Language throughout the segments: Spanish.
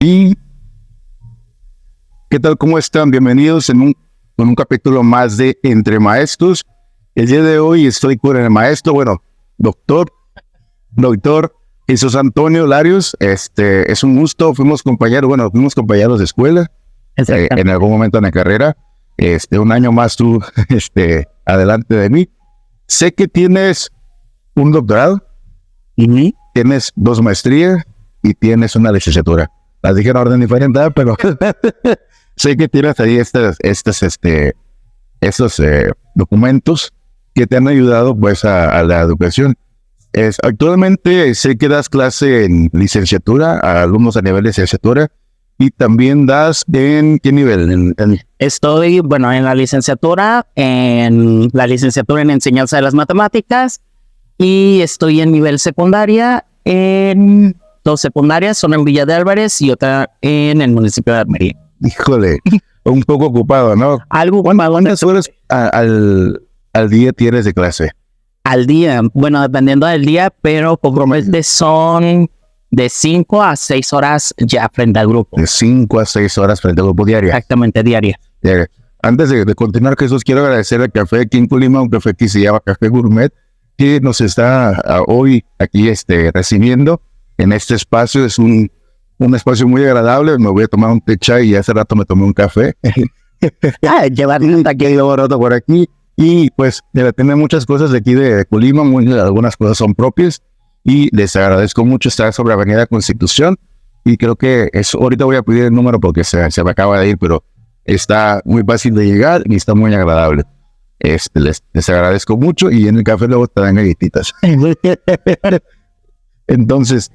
¿Y qué tal? ¿Cómo están? Bienvenidos con un capítulo más de Entre Maestros. El día de hoy estoy con el maestro, doctor Jesús Antonio Larios. Es un gusto, fuimos compañeros de escuela, en algún momento en la carrera. Un año más tú, adelante de mí. Sé que tienes un doctorado, tienes 2 maestrías y tienes una licenciatura. Las dije en orden diferente, pero sé que tienes ahí estos documentos que te han ayudado pues a la educación. Actualmente sé que das clase en licenciatura a alumnos a nivel de licenciatura y también das ¿en qué nivel? Estoy, en la licenciatura en enseñanza de las matemáticas y estoy en nivel secundaria en 2 secundarias, una en Villa de Álvarez y otra en el municipio de Armería. Híjole, un poco ocupado, ¿no? ¿Cuántas horas al día tienes de clase? Al día, dependiendo del día, pero probablemente son de 5 a 6 horas ya frente al grupo. De 5 a 6 horas frente al grupo diaria. Exactamente, diaria. Antes de continuar, Jesús, quiero agradecer al café aquí en Colima, un café que se llama Café Gourmet, que nos está hoy aquí recibiendo en este espacio. Es un espacio muy agradable. Me voy a tomar un té chai y hace rato me tomé un café. Llevar aquí por aquí. Y pues tiene muchas cosas de aquí de Colima, algunas cosas son propias. Y les agradezco mucho estar sobre Avenida Constitución. Y creo que ahorita voy a pedir el número porque se me acaba de ir, pero está muy fácil de llegar y está muy agradable. Les agradezco mucho y en el café luego te dan galletitas. Entonces,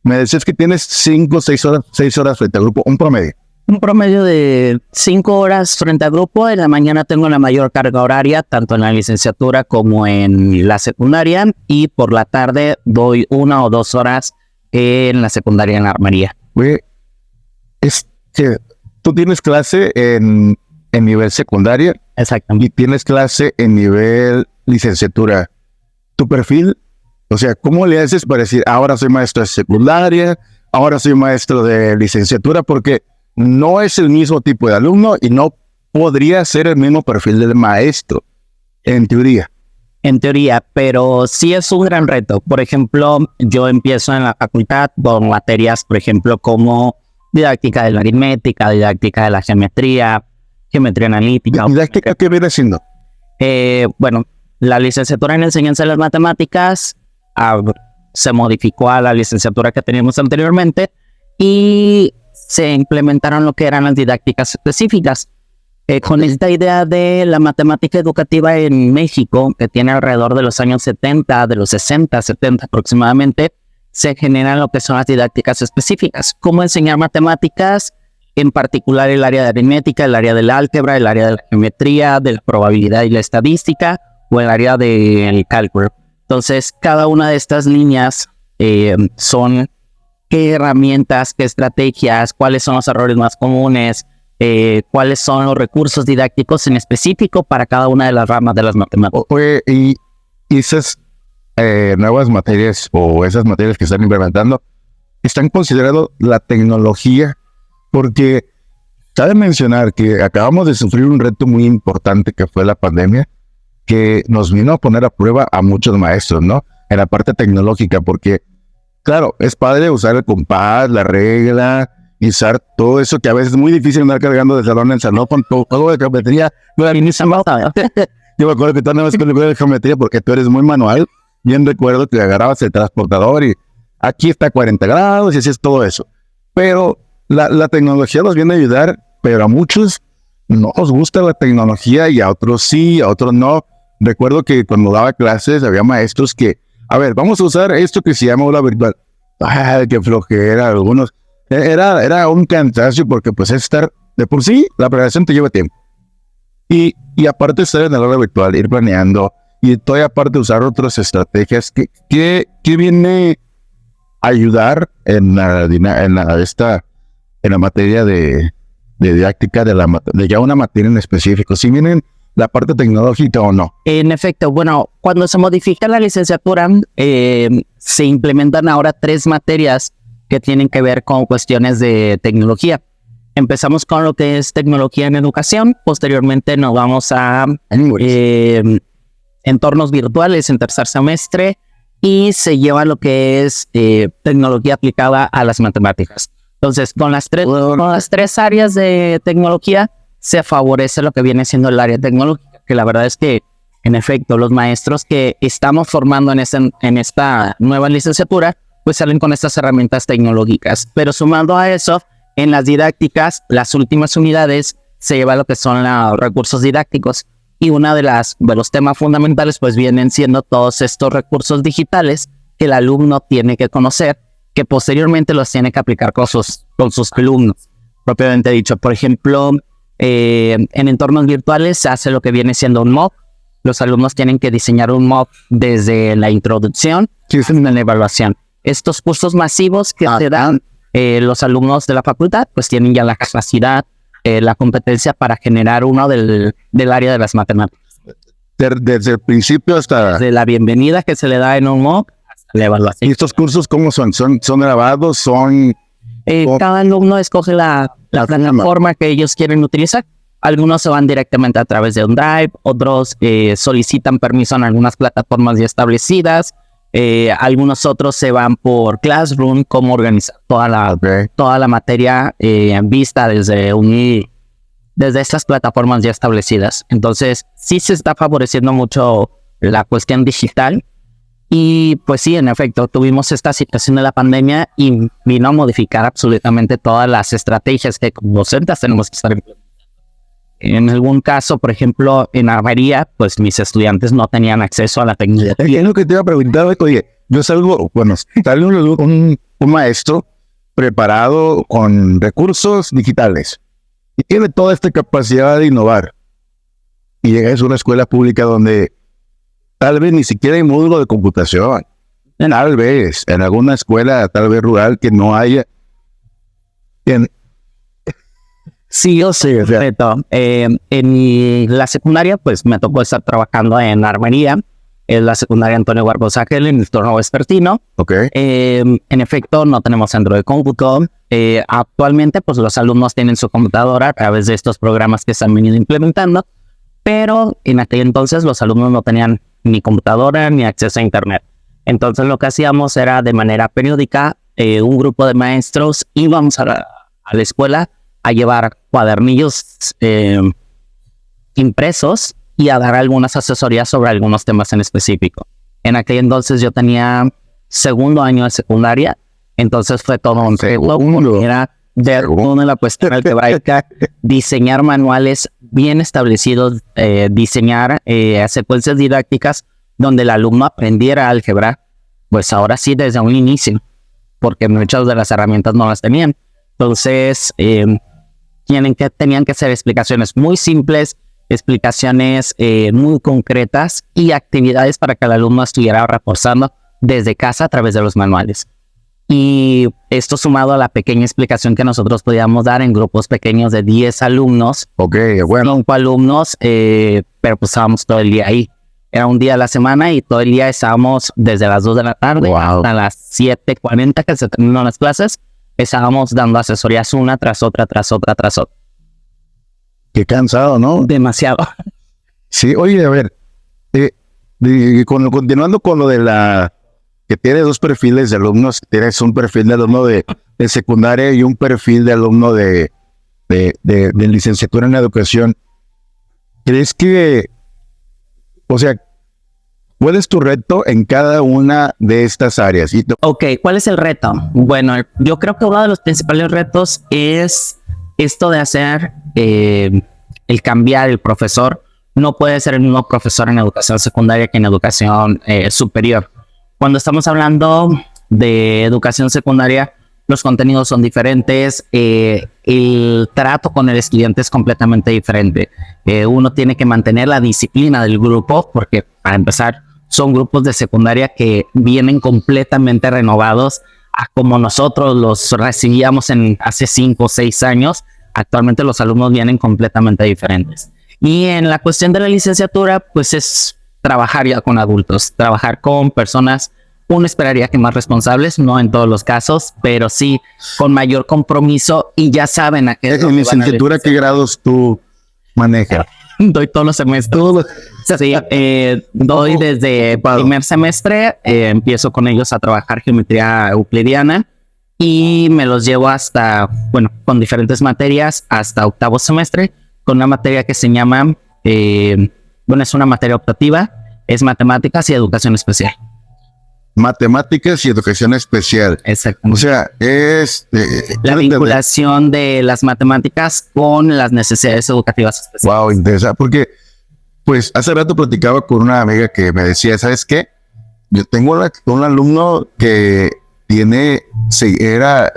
me decías que tienes 5 o 6 horas frente al grupo, un promedio. Un promedio de 5 horas frente al grupo. En la mañana tengo la mayor carga horaria, tanto en la licenciatura como en la secundaria. Y por la tarde doy 1 o 2 horas en la secundaria en la Armería. Tú tienes clase en nivel secundaria. Exactamente. Y tienes clase en nivel licenciatura. ¿Tu perfil? O sea, ¿cómo le haces para decir, ahora soy maestro de secundaria, ahora soy maestro de licenciatura? Porque no es el mismo tipo de alumno y no podría ser el mismo perfil del maestro, en teoría. En teoría, pero sí es un gran reto. Por ejemplo, yo empiezo en la facultad con materias, por ejemplo, como didáctica de la aritmética, didáctica de la geometría analítica. ¿Didáctica qué viene siendo? La licenciatura en enseñanza de las matemáticas se modificó a la licenciatura que teníamos anteriormente y se implementaron lo que eran las didácticas específicas. Con esta idea de la matemática educativa en México, que tiene alrededor de los años 70, de los 60, 70 aproximadamente, se generan lo que son las didácticas específicas. ¿Cómo enseñar matemáticas? En particular el área de aritmética, el área del álgebra, el área de la geometría, de la probabilidad y la estadística, o el área del cálculo. Entonces, cada una de estas líneas son qué herramientas, qué estrategias, cuáles son los errores más comunes, cuáles son los recursos didácticos en específico para cada una de las ramas de las matemáticas. Y esas nuevas materias o esas materias que están implementando, ¿están considerando la tecnología? Porque cabe mencionar que acabamos de sufrir un reto muy importante que fue la pandemia, que nos vino a poner a prueba a muchos maestros, ¿no? En la parte tecnológica, porque, claro, es padre usar el compás, la regla, y usar todo eso que a veces es muy difícil andar cargando de salón en salón con todo de geometría. Yo me acuerdo que tú andabas con el de geometría porque tú eres muy manual. Bien recuerdo que agarrabas el transportador y aquí está a 40 grados y así es todo eso. Pero la tecnología nos viene a ayudar, pero a muchos no nos gusta la tecnología y a otros sí, a otros no. Recuerdo que cuando daba clases había maestros que, vamos a usar esto que se llama aula virtual. ¡Ay, qué flojera! Algunos. Era un cansancio porque pues es estar, de por sí, la preparación te lleva tiempo. Y aparte de estar en el aula virtual, ir planeando, y todavía aparte usar otras estrategias que viene a ayudar en la materia de didáctica de ya una materia en específico, si vienen la parte tecnológica o no. En efecto, cuando se modifica la licenciatura, se implementan ahora 3 materias que tienen que ver con cuestiones de tecnología. Empezamos con lo que es tecnología en educación, posteriormente nos vamos a entornos virtuales en tercer semestre y se lleva lo que es tecnología aplicada a las matemáticas. Entonces, con las tres áreas de tecnología se favorece lo que viene siendo el área tecnológica, que la verdad es que, en efecto, los maestros que estamos formando en esta nueva licenciatura, pues salen con estas herramientas tecnológicas. Pero sumando a eso, en las didácticas, las últimas unidades se lleva lo que son los recursos didácticos. Y una de los temas fundamentales, pues vienen siendo todos estos recursos digitales que el alumno tiene que conocer, que posteriormente los tiene que aplicar con sus alumnos, propiamente dicho. Por ejemplo, en entornos virtuales se hace lo que viene siendo un mock. Los alumnos tienen que diseñar un mock desde la introducción hasta la evaluación. Estos cursos masivos que se dan los alumnos de la facultad, pues tienen ya la capacidad, la competencia para generar uno del área de las matemáticas. Desde el principio hasta... Desde la bienvenida que se le da en un mock hasta la evaluación. ¿Y estos cursos cómo son? ¿Son grabados? Cada alumno escoge la plataforma que ellos quieren utilizar. Algunos se van directamente a través de un Drive, otros solicitan permiso en algunas plataformas ya establecidas, algunos otros se van por Classroom, cómo organizar toda la materia vista desde estas plataformas ya establecidas. Entonces, sí se está favoreciendo mucho la cuestión digital. Y pues sí, en efecto, tuvimos esta situación de la pandemia y vino a modificar absolutamente todas las estrategias que como docentes tenemos que estar implementando. En algún caso, por ejemplo, en armería, pues mis estudiantes no tenían acceso a la tecnología. Es lo que te iba a preguntar, oye, sale un maestro preparado con recursos digitales y tiene toda esta capacidad de innovar. Y llega a una escuela pública donde tal vez ni siquiera hay módulo de computación. Tal vez, en alguna escuela, tal vez rural, que no haya. Sí, o sea, en la secundaria, pues me tocó estar trabajando en armería, en la secundaria Antonio Barbosa Ángel, en el turno vespertino. Okay. En efecto, no tenemos centro de cómputo. Actualmente, pues los alumnos tienen su computadora a través de estos programas que se han venido implementando, pero en aquel entonces los alumnos no tenían ni computadora ni acceso a internet. Entonces lo que hacíamos era de manera periódica, un grupo de maestros íbamos a la escuela a llevar cuadernillos impresos y a dar algunas asesorías sobre algunos temas en específico. En aquel entonces yo tenía segundo año de secundaria, entonces fue todo un reto. Era ver toda la cuestión algebraica, diseñar manuales bien establecidos, diseñar secuencias didácticas donde el alumno aprendiera álgebra, pues ahora sí desde un inicio, porque muchas de las herramientas no las tenían. Entonces, tenían que hacer explicaciones muy simples, explicaciones muy concretas y actividades para que el alumno estuviera reforzando desde casa a través de los manuales. Y esto sumado a la pequeña explicación que nosotros podíamos dar en grupos pequeños de 10 alumnos, 5 alumnos, pero pues estábamos todo el día ahí. Era un día a la semana y todo el día estábamos desde las 2 de la tarde hasta las 7:40 que se terminaron las clases. Estábamos dando asesorías una tras otra. Qué cansado, ¿no? Demasiado. Sí, oye, a ver, continuando con lo de que tiene dos perfiles de alumnos, tienes un perfil de alumno de secundaria y un perfil de alumno de licenciatura en educación. ¿Crees que, cuál es tu reto en cada una de estas áreas? Ok, ¿cuál es el reto? Bueno, yo creo que uno de los principales retos es esto de hacer el cambiar el profesor. No puede ser el mismo profesor en educación secundaria que en educación superior. Cuando estamos hablando de educación secundaria, los contenidos son diferentes, el trato con el estudiante es completamente diferente. Uno tiene que mantener la disciplina del grupo, porque para empezar, son grupos de secundaria que vienen completamente renovados a como nosotros los recibíamos hace 5 o 6 años. Actualmente los alumnos vienen completamente diferentes. Y en la cuestión de la licenciatura, pues es trabajar ya con adultos, trabajar con personas Uno esperaría que más responsables, no en todos los casos, pero sí con mayor compromiso y ya saben a qué. En licenciatura, ¿qué grados tú manejas? Doy todos los semestres. Sí, doy desde primer semestre, empiezo con ellos a trabajar geometría euclidiana y me los llevo hasta, bueno, con diferentes materias hasta octavo semestre, con una materia que se llama, bueno, es una materia optativa, es matemáticas y educación especial. Matemáticas y educación especial. Exacto. O sea, es... la vinculación de las matemáticas con las necesidades educativas especiales. Wow, interesante. Porque, pues, hace rato platicaba con una amiga que me decía, ¿sabes qué? Yo tengo un alumno que tiene... era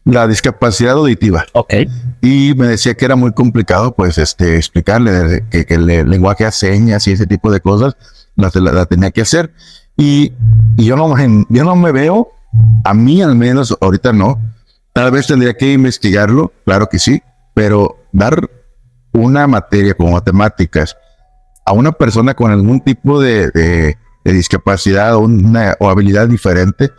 la discapacidad auditiva. Ok. Y me decía que era muy complicado, pues, explicarle que el lenguaje a señas y ese tipo de cosas la tenía que hacer. Y yo no me veo, a mí al menos, ahorita no. Tal vez tendría que investigarlo, claro que sí, pero dar una materia como matemáticas a una persona con algún tipo de discapacidad o habilidad diferente,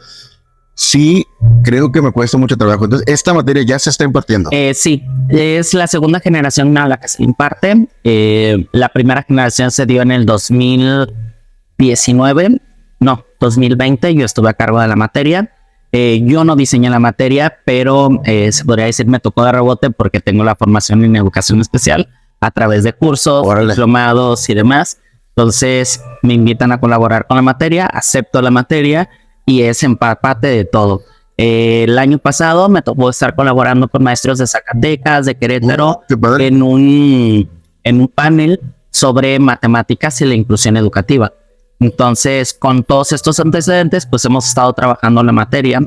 sí, creo que me cuesta mucho trabajo. Entonces, esta materia ya se está impartiendo. Sí, es la segunda generación a la que se imparte. La primera generación se dio en el 2020. Yo estuve a cargo de la materia. Yo no diseñé la materia, pero se podría decir me tocó de rebote porque tengo la formación en educación especial a través de cursos, diplomados y demás. Entonces me invitan a colaborar con la materia, acepto la materia y es empate de todo. El año pasado me tocó estar colaborando con maestros de Zacatecas, de Querétaro, en un panel sobre matemáticas y la inclusión educativa. Entonces, con todos estos antecedentes, pues hemos estado trabajando la materia,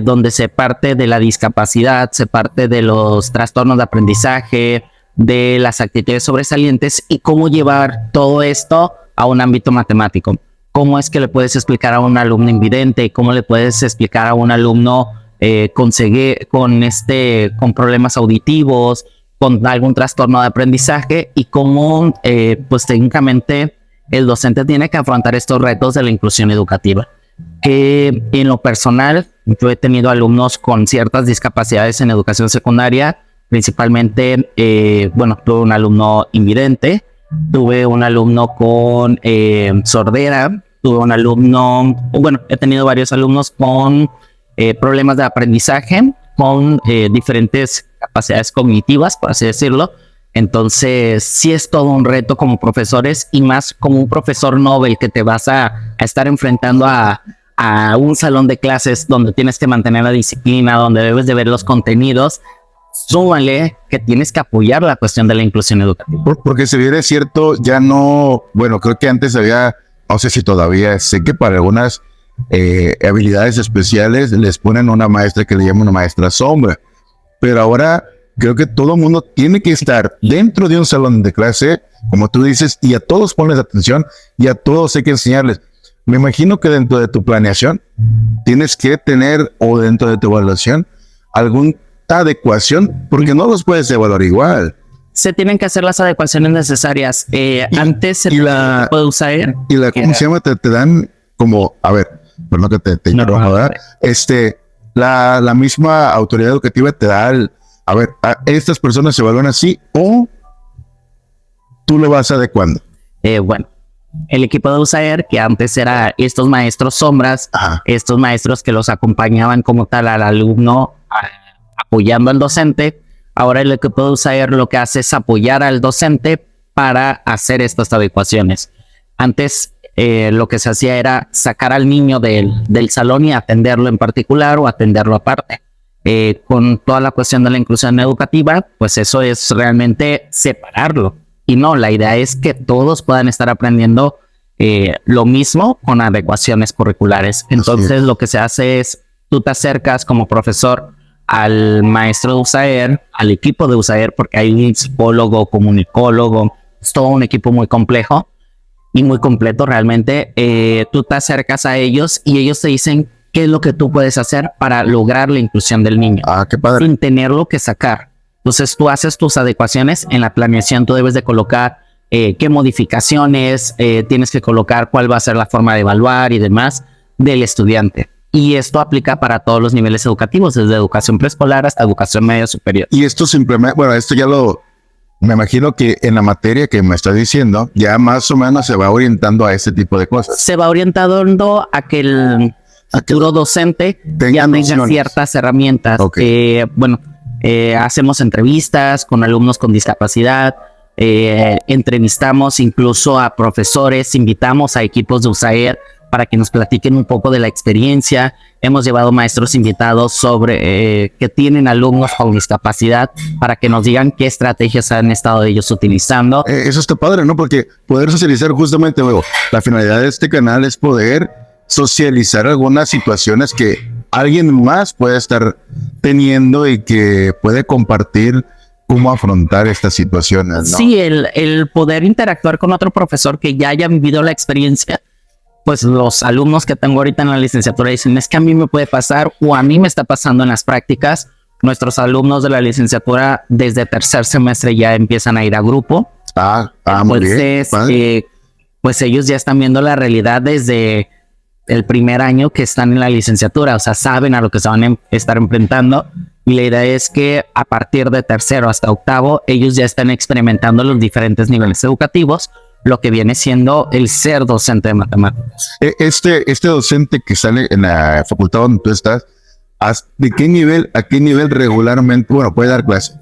donde se parte de la discapacidad, se parte de los trastornos de aprendizaje, de las actitudes sobresalientes y cómo llevar todo esto a un ámbito matemático. ¿Cómo es que le puedes explicar a un alumno invidente? ¿Cómo le puedes explicar a un alumno con problemas auditivos, con algún trastorno de aprendizaje? Y cómo, pues técnicamente, el docente tiene que afrontar estos retos de la inclusión educativa. Que en lo personal, yo he tenido alumnos con ciertas discapacidades en educación secundaria, principalmente, tuve un alumno invidente, tuve un alumno con sordera, he tenido varios alumnos con problemas de aprendizaje, con diferentes capacidades cognitivas, por así decirlo. Entonces, sí es todo un reto como profesores y más como un profesor Nobel que te vas a estar enfrentando a un salón de clases donde tienes que mantener la disciplina, donde debes de ver los contenidos. Súmale que tienes que apoyar la cuestión de la inclusión educativa. Porque si bien es cierto, ya no, bueno, creo que antes había, no sé si todavía, sé que para algunas habilidades especiales les ponen una maestra que le llaman una maestra sombra, pero ahora creo que todo el mundo tiene que estar dentro de un salón de clase, como tú dices, y a todos pones atención y a todos hay que enseñarles. Me imagino que dentro de tu planeación tienes que tener, o dentro de tu evaluación, alguna adecuación, porque no los puedes evaluar igual. Se tienen que hacer las adecuaciones necesarias. Antes se puede usar. Y la, ¿cómo se llama? Te dan como, a ver, perdón que te interrumpa, ¿verdad? La misma autoridad educativa te da a ver, estas personas se evalúan así o tú lo vas adecuando. El equipo de USAER, que antes era estos maestros sombras, estos maestros que los acompañaban como tal al alumno, apoyando al docente. Ahora el equipo de USAER lo que hace es apoyar al docente para hacer estas adecuaciones. Antes lo que se hacía era sacar al niño del salón y atenderlo en particular o atenderlo aparte. Con toda la cuestión de la inclusión educativa, pues eso es realmente separarlo. Y no, la idea es que todos puedan estar aprendiendo lo mismo con adecuaciones curriculares. Entonces lo que se hace es, tú te acercas como profesor al maestro de USAER, al equipo de USAER, porque hay un psicólogo, comunicólogo, es todo un equipo muy complejo y muy completo realmente. Tú te acercas a ellos y ellos te dicen qué es lo que tú puedes hacer para lograr la inclusión del niño. Qué padre. Sin tenerlo que sacar. Entonces tú haces tus adecuaciones en la planeación, tú debes de colocar qué modificaciones tienes que colocar, cuál va a ser la forma de evaluar y demás del estudiante. Y esto aplica para todos los niveles educativos, desde educación preescolar hasta educación media superior. Y esto simplemente, bueno, esto ya me imagino que en la materia que me estás diciendo, ya más o menos se va orientando a este tipo de cosas. Se va orientando a que el futuro docente ya tenga ciertas herramientas. Okay. Hacemos entrevistas con alumnos con discapacidad, entrevistamos incluso a profesores, invitamos a equipos de USAER para que nos platiquen un poco de la experiencia. Hemos llevado maestros invitados que tienen alumnos con discapacidad para que nos digan qué estrategias han estado ellos utilizando. Eso está padre, ¿no? Porque poder socializar justamente, luego, la finalidad de este canal es poder socializar algunas situaciones que alguien más puede estar teniendo y que puede compartir cómo afrontar estas situaciones, ¿no? Sí, el poder interactuar con otro profesor que ya haya vivido la experiencia. Pues los alumnos que tengo ahorita en la licenciatura dicen, es que a mí me puede pasar o a mí me está pasando en las prácticas. Nuestros alumnos de la licenciatura desde tercer semestre ya empiezan a ir a grupo. Muy bien. Pues ellos ya están viendo la realidad desde el primer año que están en la licenciatura, o sea, saben a lo que se van a estar enfrentando. Y la idea es que a partir de tercero hasta octavo, ellos ya están experimentando los diferentes niveles educativos, lo que viene siendo el ser docente de matemáticas. Este docente que sale en la facultad donde tú estás, ¿de qué nivel a qué nivel regularmente, puede dar clase?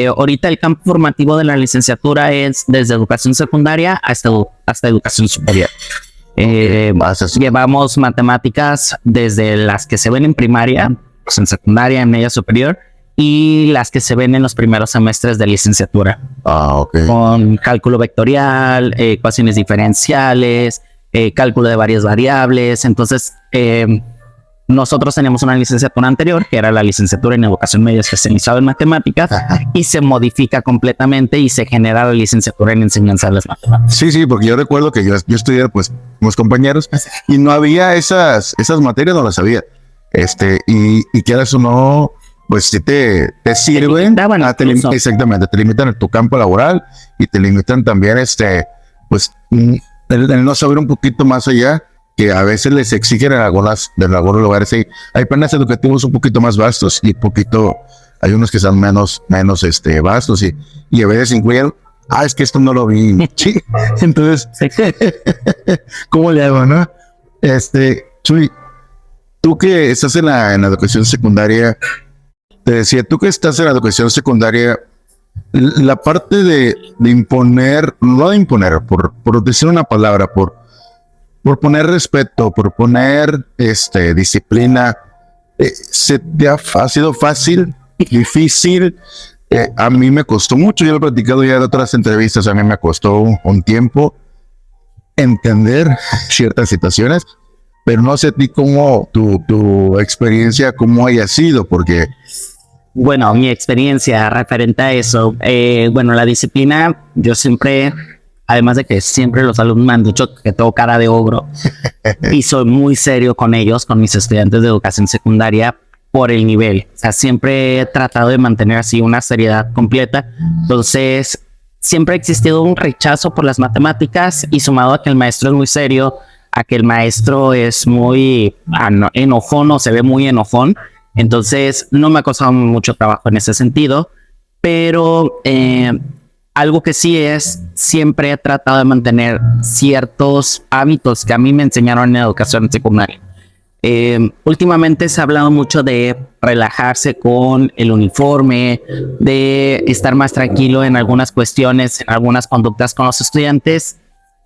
Ahorita el campo formativo de la licenciatura es desde educación secundaria hasta educación superior. Llevamos matemáticas desde las que se ven en primaria, pues en secundaria, en media superior, y las que se ven en los primeros semestres de licenciatura. Okay. Con cálculo vectorial, ecuaciones diferenciales, cálculo de varias variables. Entonces, nosotros teníamos una licenciatura anterior, que era la licenciatura en educación media especializada en matemáticas, y se modifica completamente y se genera la licenciatura en enseñanza de las matemáticas. Sí, porque yo recuerdo que yo estudié pues con los compañeros y no había esas materias, no las había. Y que eso no, pues sí te sirven. Exactamente, te limitan en tu campo laboral y te limitan también pues el no saber un poquito más allá, que a veces les exigen en algunos lugares. Hay planes educativos un poquito más vastos y hay unos que son menos vastos y a veces incluyen, es que esto no lo vi. Sí. Entonces, ¿cómo le hago, no? Chuy, tú que estás en la educación secundaria, te decía, tú que estás en la educación secundaria, la parte de imponer, no de imponer, por decir una palabra, por poner respeto, por poner disciplina, ¿se te ha sido fácil, difícil? A mí me costó mucho, yo lo he platicado ya en otras entrevistas, a mí me costó un tiempo entender ciertas situaciones, pero no sé a ti cómo tu experiencia, cómo haya sido, porque... Bueno, mi experiencia referente a eso, la disciplina, yo siempre... Además de que siempre los alumnos me han dicho que tengo cara de ogro y soy muy serio con ellos, con mis estudiantes de educación secundaria por el nivel. O sea, siempre he tratado de mantener así una seriedad completa. Entonces, siempre ha existido un rechazo por las matemáticas y sumado a que el maestro es muy serio, a que el maestro es muy enojón o se ve muy enojón. Entonces, no me ha costado mucho trabajo en ese sentido, pero... algo que sí siempre he tratado de mantener ciertos hábitos que a mí me enseñaron en educación secundaria. Últimamente se ha hablado mucho de relajarse con el uniforme, de estar más tranquilo en algunas cuestiones, en algunas conductas con los estudiantes.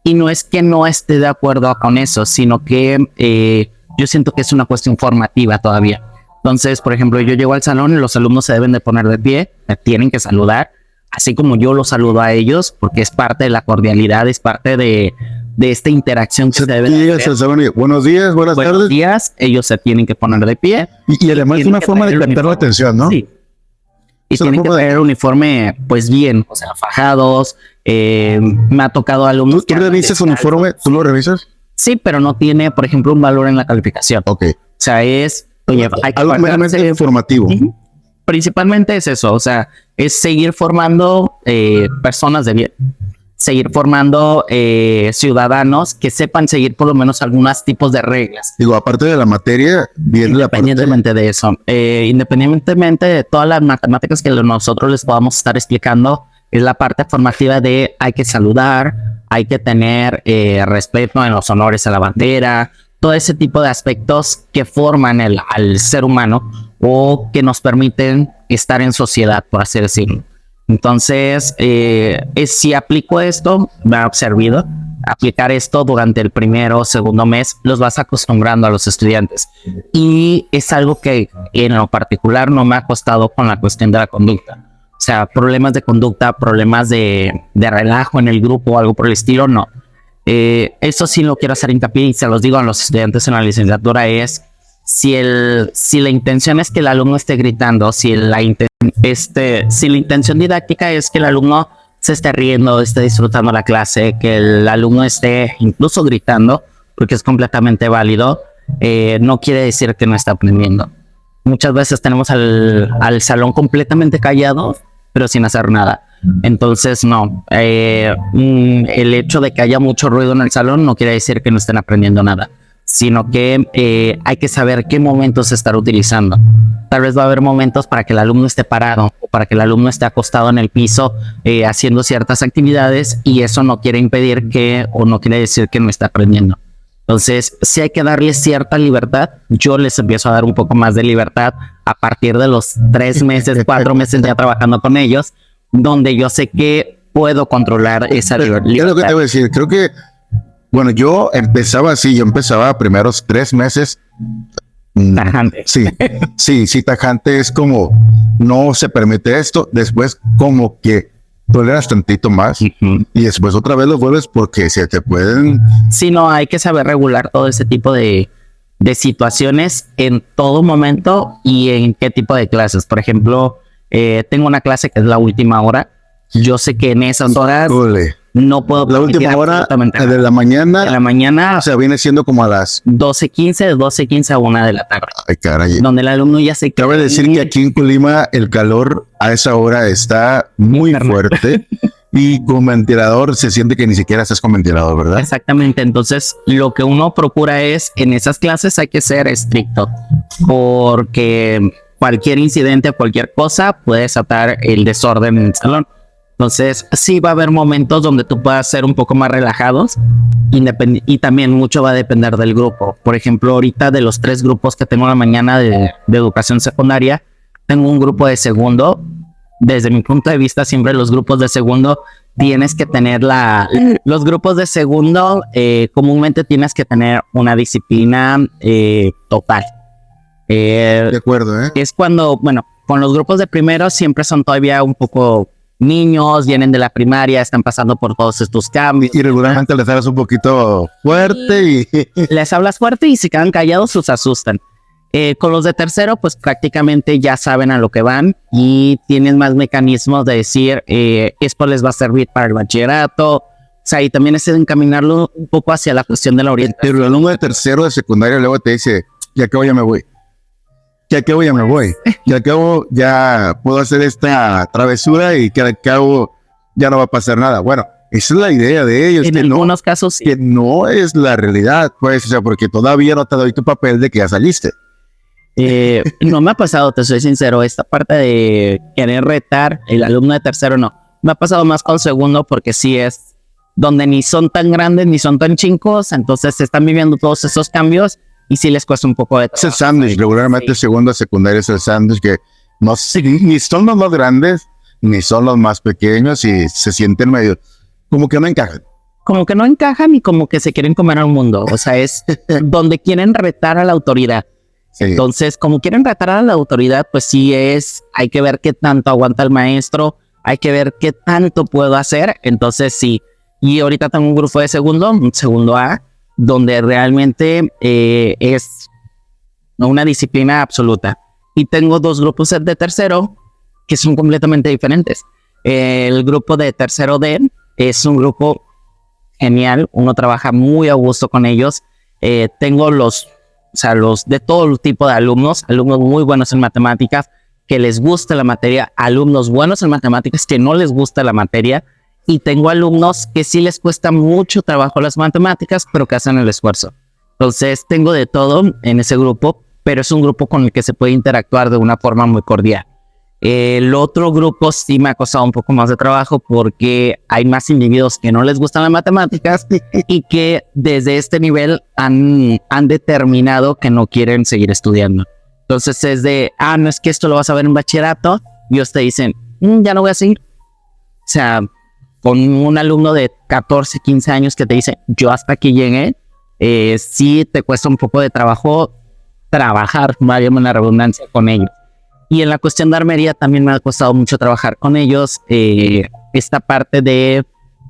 Y no es que no esté de acuerdo con eso, sino que yo siento que es una cuestión formativa todavía. Entonces, por ejemplo, yo llego al salón y los alumnos se deben de poner de pie, me tienen que saludar. Así como yo los saludo a ellos, porque es parte de la cordialidad, es parte de esta interacción que se deben hacer. Buenos días, buenas tardes. Buenos días, ellos se tienen que poner de pie. Y además es una forma de captar la atención, ¿no? Sí. Y tienen que tener el uniforme, pues bien, o sea, fajados. Me ha tocado alumnos. ¿Tú revisas uniforme? ¿Tú lo revisas? Sí, pero no tiene, por ejemplo, un valor en la calificación. Ok. O sea, oye, hay que algo meramente informativo. Principalmente es eso, o sea, es seguir formando personas de bien. seguir formando ciudadanos que sepan seguir por lo menos algunos tipos de reglas. Digo, aparte de la materia, viene la parte... Independientemente de eso, independientemente de todas las matemáticas que nosotros les podamos estar explicando, es la parte formativa de hay que saludar, hay que tener respeto en los honores a la bandera, todo ese tipo de aspectos que forman al ser humano o que nos permiten estar en sociedad, por así decirlo. Entonces, si aplico esto, me ha servido. Aplicar esto durante el primero o segundo mes, los vas acostumbrando a los estudiantes. Y es algo que en lo particular no me ha costado con la cuestión de la conducta. O sea, problemas de conducta, problemas de relajo en el grupo o algo por el estilo, no. Eso sí lo quiero hacer hincapié y se los digo a los estudiantes en la licenciatura es si la intención es que el alumno esté gritando, si la intención didáctica es que el alumno se esté riendo, esté disfrutando la clase, que el alumno esté incluso gritando, porque es completamente válido, no quiere decir que no está aprendiendo. Muchas veces tenemos al salón completamente callado, pero sin hacer nada. Entonces, no. El hecho de que haya mucho ruido en el salón no quiere decir que no estén aprendiendo nada, sino que hay que saber qué momentos estar utilizando. Tal vez va a haber momentos para que el alumno esté parado o para que el alumno esté acostado en el piso haciendo ciertas actividades y eso no quiere impedir no quiere decir que no está aprendiendo. Entonces, sí hay que darles cierta libertad. Yo les empiezo a dar un poco más de libertad a partir de los 3 meses, 4 meses ya trabajando con ellos, donde yo sé que puedo controlar esa libertad. Es lo que te voy a decir. Creo que, bueno, yo empezaba primeros 3 meses. Tajante. Sí, tajante es como, no se permite esto. Después, como que toleras tantito más y después otra vez lo vuelves porque se te pueden... Sí, no, hay que saber regular todo ese tipo de situaciones en todo momento y en qué tipo de clases. Por ejemplo, tengo una clase que es la última hora. Yo sé que en esas horas no puedo... La última hora de la mañana. De la mañana. O sea, viene siendo como a las 12:15, de 12:15 a 1 de la tarde. Ay, caray. Donde el alumno ya se... Cabe decir que aquí en Colima el calor a esa hora está muy fuerte y con ventilador se siente que ni siquiera estás con ventilador, ¿verdad? Exactamente. Entonces, lo que uno procura es, en esas clases hay que ser estricto porque cualquier incidente, cualquier cosa puede desatar el desorden en el salón. Entonces, sí va a haber momentos donde tú puedas ser un poco más relajados y también mucho va a depender del grupo. Por ejemplo, ahorita de los 3 grupos que tengo en la mañana de educación secundaria, tengo un grupo de segundo. Desde mi punto de vista, siempre los grupos de segundo tienes que tener los grupos de segundo comúnmente tienes que tener una disciplina total. De acuerdo, ¿eh? Es cuando, bueno, con los grupos de primero siempre son todavía un poco niños, vienen de la primaria, están pasando por todos estos cambios. Y regularmente les hablas un poquito fuerte y... Les hablas fuerte y si quedan callados, los asustan. Con los de tercero, pues prácticamente ya saben a lo que van y tienen más mecanismos de decir, esto les va a servir para el bachillerato. O sea, y también es encaminarlo un poco hacia la cuestión de la orientación. Pero el alumno de tercero de secundaria luego te dice, ya acabo, ya me voy. Ya acabo, ya me voy. Ya acabo, ya puedo hacer esta travesura y que al cabo ya no va a pasar nada. Bueno, esa es la idea de ellos. En algunos casos sí. Que no es la realidad, pues, o sea, porque todavía no te doy tu papel de que ya saliste. No me ha pasado, te soy sincero, esta parte de querer retar el alumno de tercero, no. Me ha pasado más con segundo porque sí es donde ni son tan grandes ni son tan chicos, entonces se están viviendo todos esos cambios y sí les cuesta un poco de trabajo. Es el sándwich, regularmente sí. Segundo, secundaria es el sándwich que no ni son los más grandes ni son los más pequeños y se sienten medio como que no encajan. Como que no encajan y como que se quieren comer al mundo, o sea, es donde quieren retar a la autoridad. Sí. Entonces, como quieren retar a la autoridad, pues sí hay que ver qué tanto aguanta el maestro, hay que ver qué tanto puedo hacer, entonces sí. Y ahorita tengo un grupo de un segundo A, donde realmente es una disciplina absoluta. Y tengo 2 grupos de tercero que son completamente diferentes. El grupo de tercero D es un grupo genial, uno trabaja muy a gusto con ellos. Tengo los de todo tipo de alumnos muy buenos en matemáticas, que les gusta la materia, alumnos buenos en matemáticas que no les gusta la materia, y tengo alumnos que sí les cuesta mucho trabajo las matemáticas, pero que hacen el esfuerzo. Entonces tengo de todo en ese grupo, pero es un grupo con el que se puede interactuar de una forma muy cordial. El otro grupo sí me ha costado un poco más de trabajo porque hay más individuos que no les gustan las matemáticas y que desde este nivel han determinado que no quieren seguir estudiando. Entonces es de, no es que esto lo vas a ver en bachillerato, y ellos te dicen, ya no voy a seguir. O sea, con un alumno de 14, 15 años que te dice, yo hasta aquí llegué, sí te cuesta un poco de trabajo trabajar, válgame la redundancia, con ellos. Y en la cuestión de armería también me ha costado mucho trabajar con ellos. Esta parte de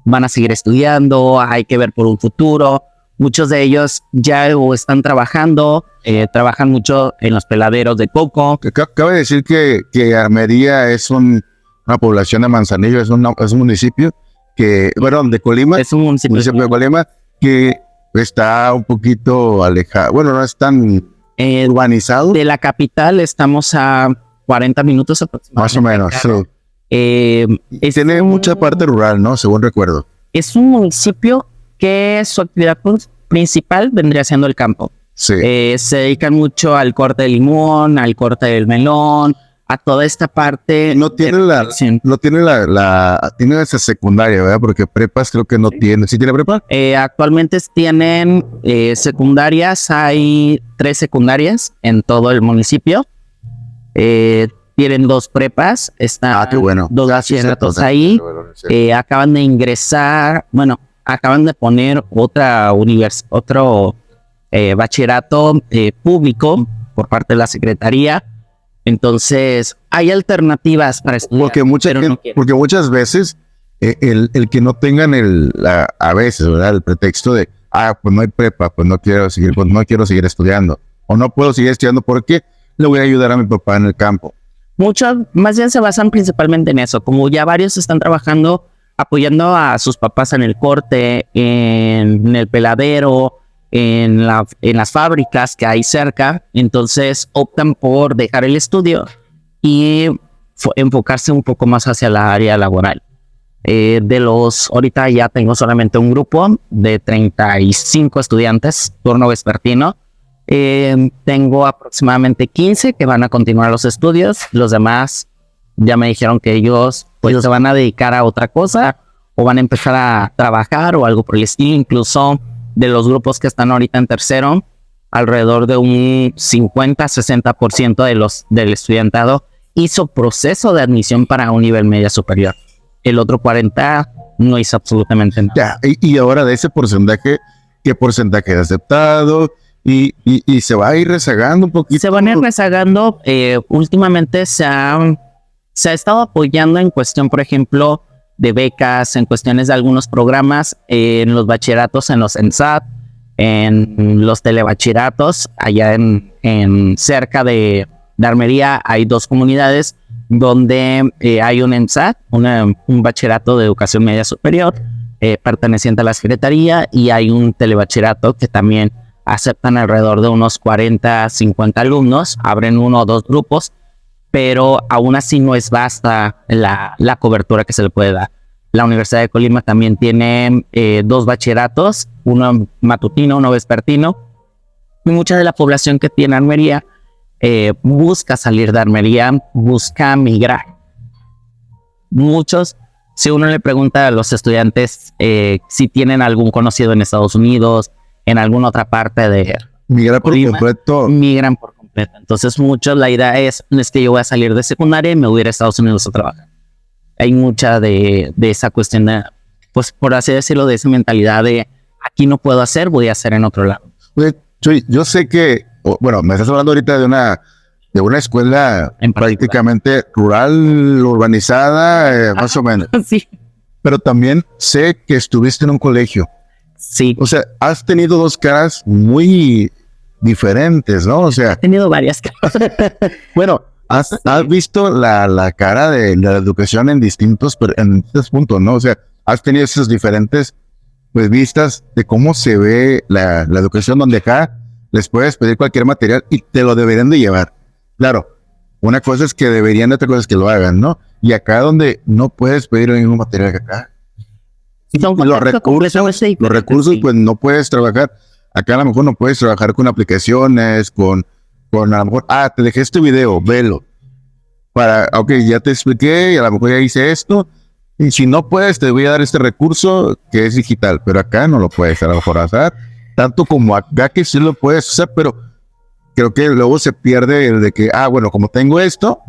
van a seguir estudiando, hay que ver por un futuro. Muchos de ellos ya están trabajando, trabajan mucho en los peladeros de coco. Cabe decir que Armería es una población de Manzanillo, es un municipio que, bueno, de Colima. Es un municipio de Colima que está un poquito alejado. Bueno, no es tan urbanizado. De la capital estamos a 40 minutos aproximadamente. Más o menos. Sí. Tiene mucha parte rural, ¿no? Según recuerdo. Es un municipio que su actividad principal vendría siendo el campo. Sí. Se dedican mucho al corte de limón, al corte del melón, a toda esta parte. No tiene tiene esa secundaria, ¿verdad? Porque prepas creo que no tiene. ¿Sí tiene prepa? Actualmente tienen secundarias, hay 3 secundarias en todo el municipio. Tienen 2 prepas, están qué bueno. 2 bachilleratos ahí. Sí. Acaban de ingresar, acaban de poner otro bachillerato público por parte de la Secretaría. Entonces, hay alternativas para estudiar. Porque muchas veces el que no tengan a veces, ¿verdad? El pretexto de, pues no hay prepa, pues no quiero seguir estudiando. O no puedo seguir estudiando porque le voy a ayudar a mi papá en el campo. Muchos más bien se basan principalmente en eso, como ya varios están trabajando, apoyando a sus papás en el corte, en el peladero, en las fábricas que hay cerca. Entonces optan por dejar el estudio y enfocarse un poco más hacia la área laboral. Ahorita ya tengo solamente un grupo de 35 estudiantes, turno vespertino. Tengo aproximadamente 15 que van a continuar los estudios. Los demás ya me dijeron que ellos se van a dedicar a otra cosa o van a empezar a trabajar o algo por el estilo. Incluso de los grupos que están ahorita en tercero, alrededor de un 50-60% del estudiantado hizo proceso de admisión para un nivel media superior. El otro 40% no hizo absolutamente nada. Y ahora de ese porcentaje, ¿qué porcentaje de aceptado? Y se va a ir rezagando un poquito. Se van a ir rezagando. Últimamente se ha estado apoyando en cuestión, por ejemplo, de becas, en cuestiones de algunos programas, en los bachilleratos, en los ENSAT, en los telebachilleratos. Allá en cerca de Armería hay 2 comunidades donde hay un ENSAT, un bachillerato de educación media superior, perteneciente a la Secretaría, y hay un telebachillerato que también aceptan alrededor de unos 40, 50 alumnos, abren 1 o 2 grupos, pero aún así no es basta la cobertura que se le puede dar. La Universidad de Colima también tiene 2 bachilleratos, uno matutino, uno vespertino, y mucha de la población que tiene Armería busca salir de Armería, busca migrar. Muchos, si uno le pregunta a los estudiantes si tienen algún conocido en Estados Unidos, en alguna otra parte de migrar por Colima, completo. Migran por completo. Entonces muchos, la idea es que yo voy a salir de secundaria y me voy a ir a Estados Unidos a trabajar. Hay mucha de esa cuestión de, pues por así decirlo, de esa mentalidad de aquí no puedo hacer, voy a hacer en otro lado. Yo sé que, me estás hablando ahorita de una escuela prácticamente rural, urbanizada, más o menos. Sí. Pero también sé que estuviste en un colegio. Sí. O sea, has tenido 2 caras muy diferentes, ¿no? O sea, he tenido varias caras. Bueno, has visto la cara de la educación en distintos puntos, ¿no? O sea, has tenido esas diferentes vistas de cómo se ve la educación, donde acá les puedes pedir cualquier material y te lo deberían de llevar. Claro, una cosa es que deberían, otra cosa es que lo hagan, ¿no? Y acá donde no puedes pedir el mismo material que acá. Son los conceptos completamente los diferentes, recursos, sí. pues no puedes trabajar. Acá a lo mejor no puedes trabajar con aplicaciones, con a lo mejor, te dejé este video, velo. Ok, ya te expliqué y a lo mejor ya hice esto. Y si no puedes, te voy a dar este recurso que es digital, pero acá no lo puedes a lo mejor hacer. Tanto como acá que sí lo puedes usar, pero creo que luego se pierde el de que, bueno, como tengo esto,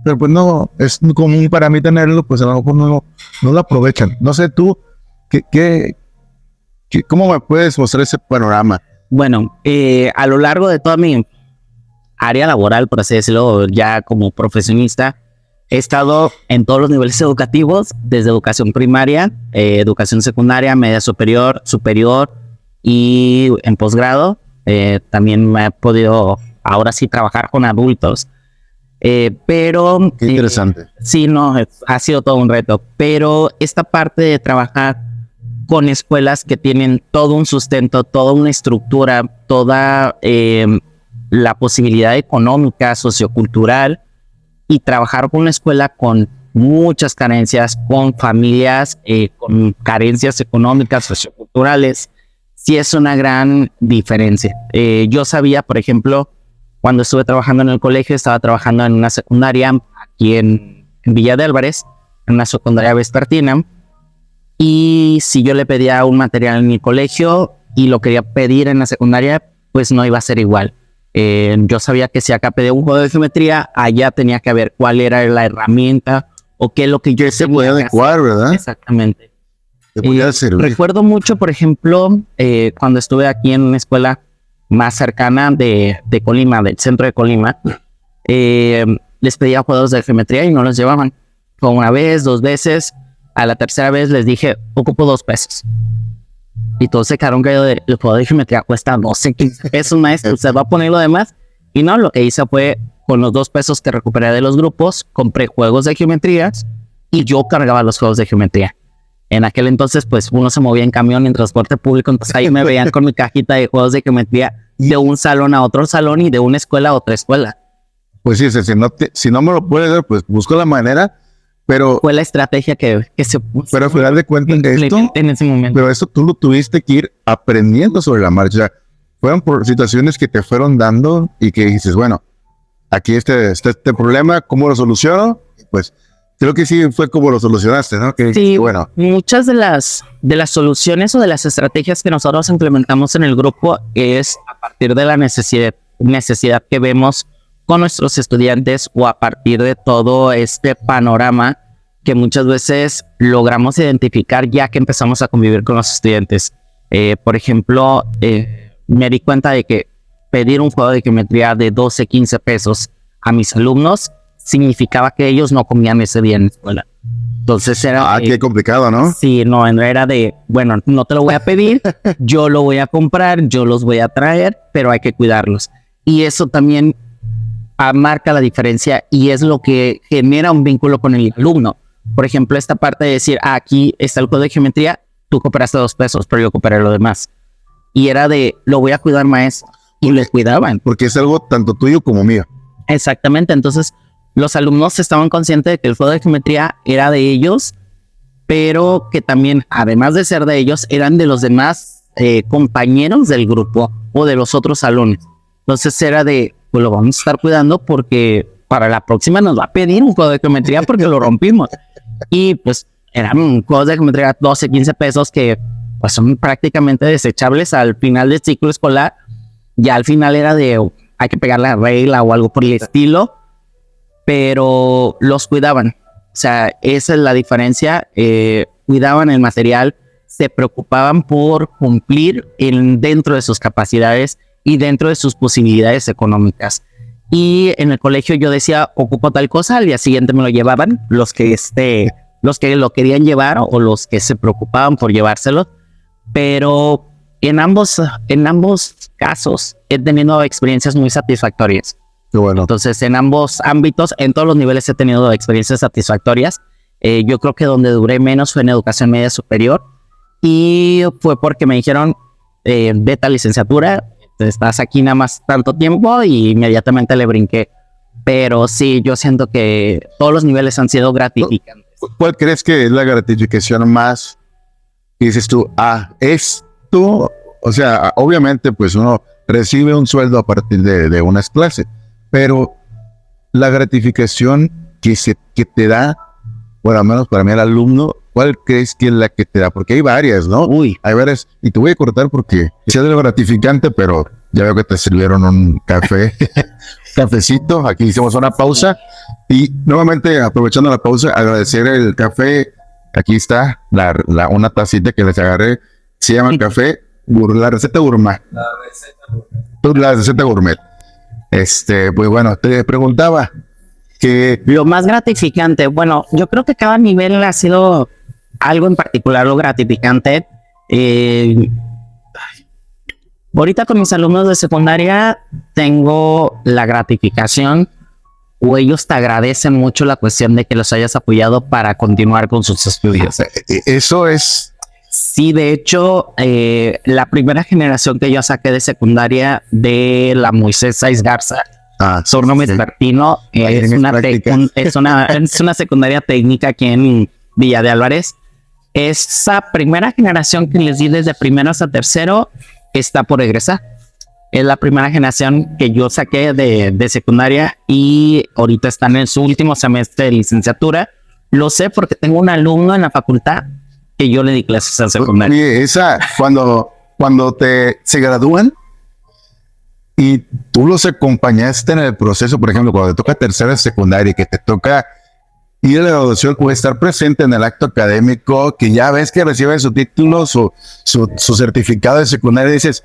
pero pues no, es común para mí tenerlo, pues a lo mejor no lo aprovechan. No sé tú, ¿cómo me puedes mostrar ese panorama? Bueno, a lo largo de toda mi área laboral, por así decirlo, ya como profesionista, he estado en todos los niveles educativos, desde educación primaria, educación secundaria, media superior, superior y en posgrado. También me he podido ahora sí trabajar con adultos. Pero Qué interesante. sí, no, ha sido todo un reto. Pero esta parte de trabajar con escuelas que tienen todo un sustento, toda una estructura, toda la posibilidad económica, sociocultural, y trabajar con una escuela con muchas carencias, con familias con carencias económicas, socioculturales, sí es una gran diferencia. Yo sabía, por ejemplo, cuando estuve trabajando en el colegio, estaba trabajando en una secundaria aquí en Villa de Álvarez, en una secundaria vespertina, y si yo le pedía un material en mi colegio y lo quería pedir en la secundaria, pues no iba a ser igual. Yo sabía que si acá pedía un juego de geometría, allá tenía que ver cuál era la herramienta o qué es lo que yo se podía adecuar, ¿verdad? Exactamente. Se podía servir. Recuerdo mucho, por ejemplo, cuando estuve aquí en una escuela más cercana de Colima, del centro de Colima, les pedía juegos de geometría y no los llevaban. Fue una vez, 2 veces. A la tercera vez les dije, ocupo 2 pesos. Y todos se quedaron caídos de, el juego de geometría cuesta 12, 15 pesos, maestro. ¿Usted va a poner lo demás? Y no, lo que hice fue, con los 2 pesos que recuperé de los grupos, compré juegos de geometrías y yo cargaba los juegos de geometría. En aquel entonces, pues, uno se movía en camión, en transporte público, entonces ahí me veían con mi cajita de juegos de geometría de un salón a otro salón y de una escuela a otra escuela. Pues sí, si no me lo puedes dar, pues busco la manera, pero... Fue la estrategia que se puso. Pero al final de cuentas, en ese momento. Pero esto tú lo tuviste que ir aprendiendo sobre la marcha. Fueron por situaciones que te fueron dando y que dices, bueno, aquí este problema, ¿cómo lo soluciono? Pues creo que sí fue como lo solucionaste, ¿no? Que sí, bueno. Muchas de las soluciones o de las estrategias que nosotros implementamos en el grupo es a partir de la necesidad que vemos con nuestros estudiantes o a partir de todo este panorama que muchas veces logramos identificar ya que empezamos a convivir con los estudiantes. Por ejemplo, me di cuenta de que pedir un juego de geometría de 12, 15 pesos a mis alumnos significaba que ellos no comían ese día en la escuela. Entonces era... qué complicado, ¿no? Sí, no, era de, bueno, no te lo voy a pedir, yo lo voy a comprar, yo los voy a traer, pero hay que cuidarlos. Y eso también marca la diferencia y es lo que genera un vínculo con el alumno. Por ejemplo, esta parte de decir, aquí está el juego de geometría, tú cooperaste 2 pesos, pero yo cooperé lo demás. Y era de, lo voy a cuidar, maestro. Y le cuidaban. Porque es algo tanto tuyo como mío. Exactamente. Entonces, los alumnos estaban conscientes de que el juego de geometría era de ellos, pero que también, además de ser de ellos, eran de los demás compañeros del grupo o de los otros salones. Entonces era de, pues lo vamos a estar cuidando porque para la próxima nos va a pedir un juego de geometría porque lo rompimos. Y pues eran juegos de geometría 12, 15 pesos que pues son prácticamente desechables al final del ciclo escolar. Ya al final era de, hay que pegar la regla o algo por el estilo, pero los cuidaban. O sea, esa es la diferencia. Cuidaban el material, se preocupaban por cumplir dentro de sus capacidades y dentro de sus posibilidades económicas. Y en el colegio yo decía, ocupo tal cosa, al día siguiente me lo llevaban los que lo querían llevar o los que se preocupaban por llevárselo. Pero en ambos casos he tenido experiencias muy satisfactorias. Qué bueno. Entonces, en ambos ámbitos, en todos los niveles he tenido experiencias satisfactorias. Yo creo que donde duré menos fue en educación media superior y fue porque me dijeron, vete a licenciatura, estás aquí nada más tanto tiempo y inmediatamente le brinqué. Pero sí, yo siento que todos los niveles han sido gratificantes. ¿Cuál crees que es la gratificación más y dices tú, esto, o sea, obviamente pues uno recibe un sueldo a partir de unas clases, pero la gratificación que te da, bueno, al menos para mí el alumno, ¿cuál crees que es la que te da? Porque hay varias, ¿no? Hay varias, y te voy a cortar porque es de lo gratificante, pero ya veo que te sirvieron un café, cafecito, aquí hicimos una pausa, y nuevamente aprovechando la pausa, agradecer el café, aquí está, una tacita que les agarré, se llama café, la receta gourmet. La receta gourmet. Pues bueno, te preguntaba que Lo más gratificante, bueno, yo creo que cada nivel ha sido algo en particular lo gratificante. Ahorita con mis alumnos de secundaria tengo la gratificación o ellos te agradecen mucho la cuestión de que los hayas apoyado para continuar con sus estudios. eso es... Sí, de hecho, la primera generación que yo saqué de secundaria de la Moisés Saiz Garza, Sorno Vespertino, es una secundaria técnica aquí en Villa de Álvarez. Esa primera generación que les di desde primero hasta tercero está por egresar. Es la primera generación que yo saqué de secundaria y ahorita están en su último semestre de licenciatura. Lo sé porque tengo un alumno en la facultad que yo le di clases a secundaria. Oye, esa, cuando se gradúan y tú los acompañaste en el proceso, por ejemplo, cuando te toca tercera secundaria y que te toca ir a la graduación o estar presente en el acto académico, que ya ves que reciben su título, su certificado de secundaria, dices,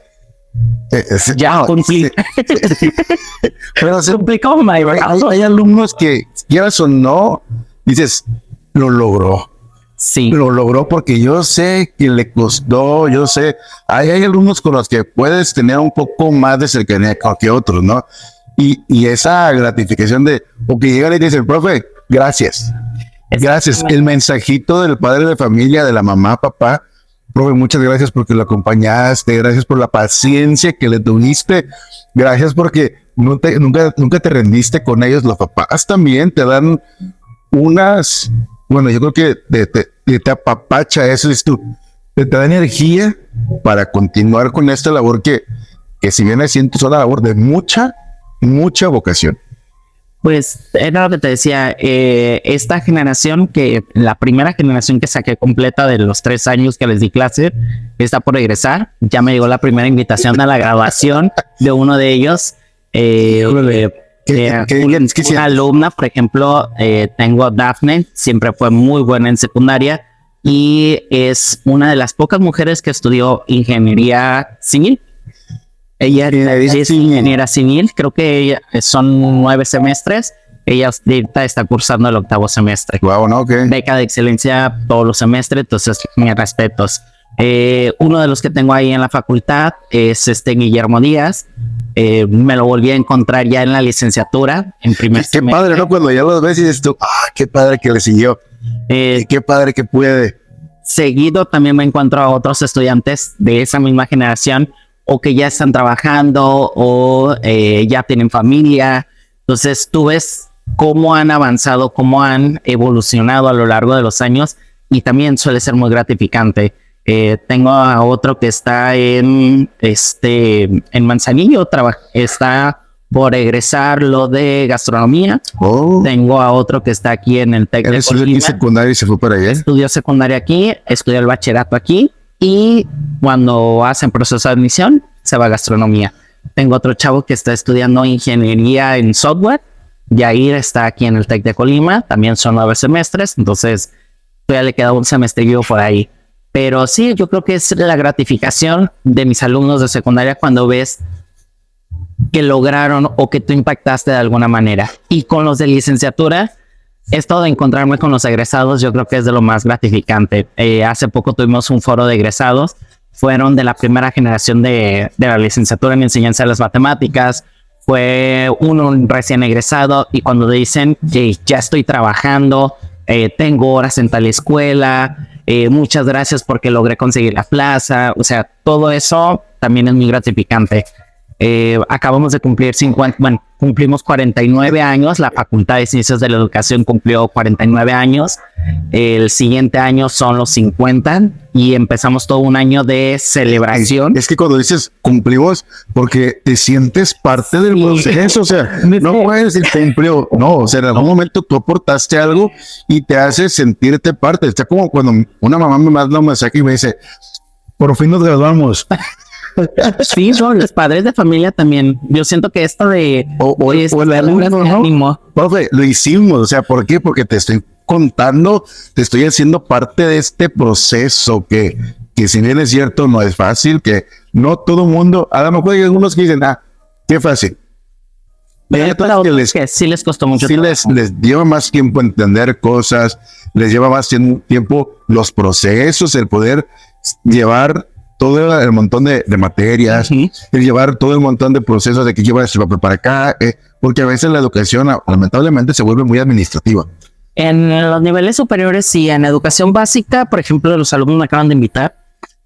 ya cumplí. Pero hay alumnos que, quieras o no, dices, lo logró. Sí. Lo logró porque yo sé que le costó, yo sé, hay alumnos con los que puedes tener un poco más de cercanía que otros, ¿no? Y esa gratificación de, o que llegan y dicen, profe, gracias. Gracias. El mensajito del padre de familia, de la mamá, papá, profe, muchas gracias porque lo acompañaste, gracias por la paciencia que le tuviste, gracias porque nunca te rendiste con ellos. Los papás también te dan unas... Bueno, yo creo que te apapacha eso, te da energía para continuar con esta labor que si bien es una labor de mucha vocación. Pues era lo que te decía, esta generación, que la primera generación que saqué completa de los 3 años que les di clase, está por egresar. Ya me llegó la primera invitación a la graduación de uno de ellos. Una alumna, por ejemplo, tengo a Daphne, siempre fue muy buena en secundaria y es una de las pocas mujeres que estudió ingeniería civil. Ella es ingeniera civil, creo que ella, son 9 semestres. Ella ahorita está cursando el 8º semestre. Wow, ¿no? Okay. Beca de excelencia todos los semestres, entonces mis respetos. Uno de los que tengo ahí en la facultad es Guillermo Díaz. Me lo volví a encontrar ya en la licenciatura, en primer semestre. Qué padre, ¿no? Cuando ya los ves y dices tú, qué padre que le siguió. Qué padre que puede. Seguido también me encuentro a otros estudiantes de esa misma generación, o que ya están trabajando, o ya tienen familia. Entonces tú ves cómo han avanzado, cómo han evolucionado a lo largo de los años, y también suele ser muy gratificante. Tengo a otro que está en Manzanillo, está por egresar lo de gastronomía. Tengo a otro que está aquí en el TEC de Colima. Secundaria y se fue para allá. Estudió secundaria aquí, estudió el bachillerato aquí, y cuando hacen proceso de admisión se va a gastronomía. Tengo otro chavo que está estudiando ingeniería en software. Yair está aquí en el TEC de Colima, también son 9 semestres, entonces todavía le queda un semestrillo por ahí. Pero sí, yo creo que es la gratificación de mis alumnos de secundaria cuando ves que lograron o que tú impactaste de alguna manera. Y con los de licenciatura, esto de encontrarme con los egresados, yo creo que es de lo más gratificante. Hace poco tuvimos un foro de egresados, fueron de la primera generación de la licenciatura en enseñanza de las matemáticas. Fue uno recién egresado, y cuando dicen que ya estoy trabajando, tengo horas en tal escuela, muchas gracias porque logré conseguir la plaza, o sea, todo eso también es muy gratificante. Acabamos de cumplir cumplimos 49 años, la Facultad de Ciencias de la Educación cumplió 49 años, el siguiente año son los 50, y empezamos todo un año de celebración. Es que cuando dices cumplimos, porque te sientes parte del proceso, o sea, no puedes decir cumplió, no, o sea, en algún momento tú aportaste algo y te hace sentirte parte. Está como cuando una mamá me manda un mensaje y me dice, por fin nos graduamos. Sí, son los padres de familia también. Yo siento que esto de o el alumno, ¿no? Profe, lo hicimos, o sea, ¿por qué? Porque te estoy contando, te estoy haciendo parte de este proceso que si bien es cierto, no es fácil, que no todo mundo, a lo mejor hay algunos que dicen, qué fácil. Pero que sí les costó mucho. Sí les lleva más tiempo entender cosas, les lleva más tiempo los procesos, el poder llevar todo el montón de materias, el llevar todo el montón de procesos de que llevas para acá, porque a veces la educación lamentablemente se vuelve muy administrativa. En los niveles superiores, sí, en educación básica, por ejemplo, los alumnos me acaban de invitar.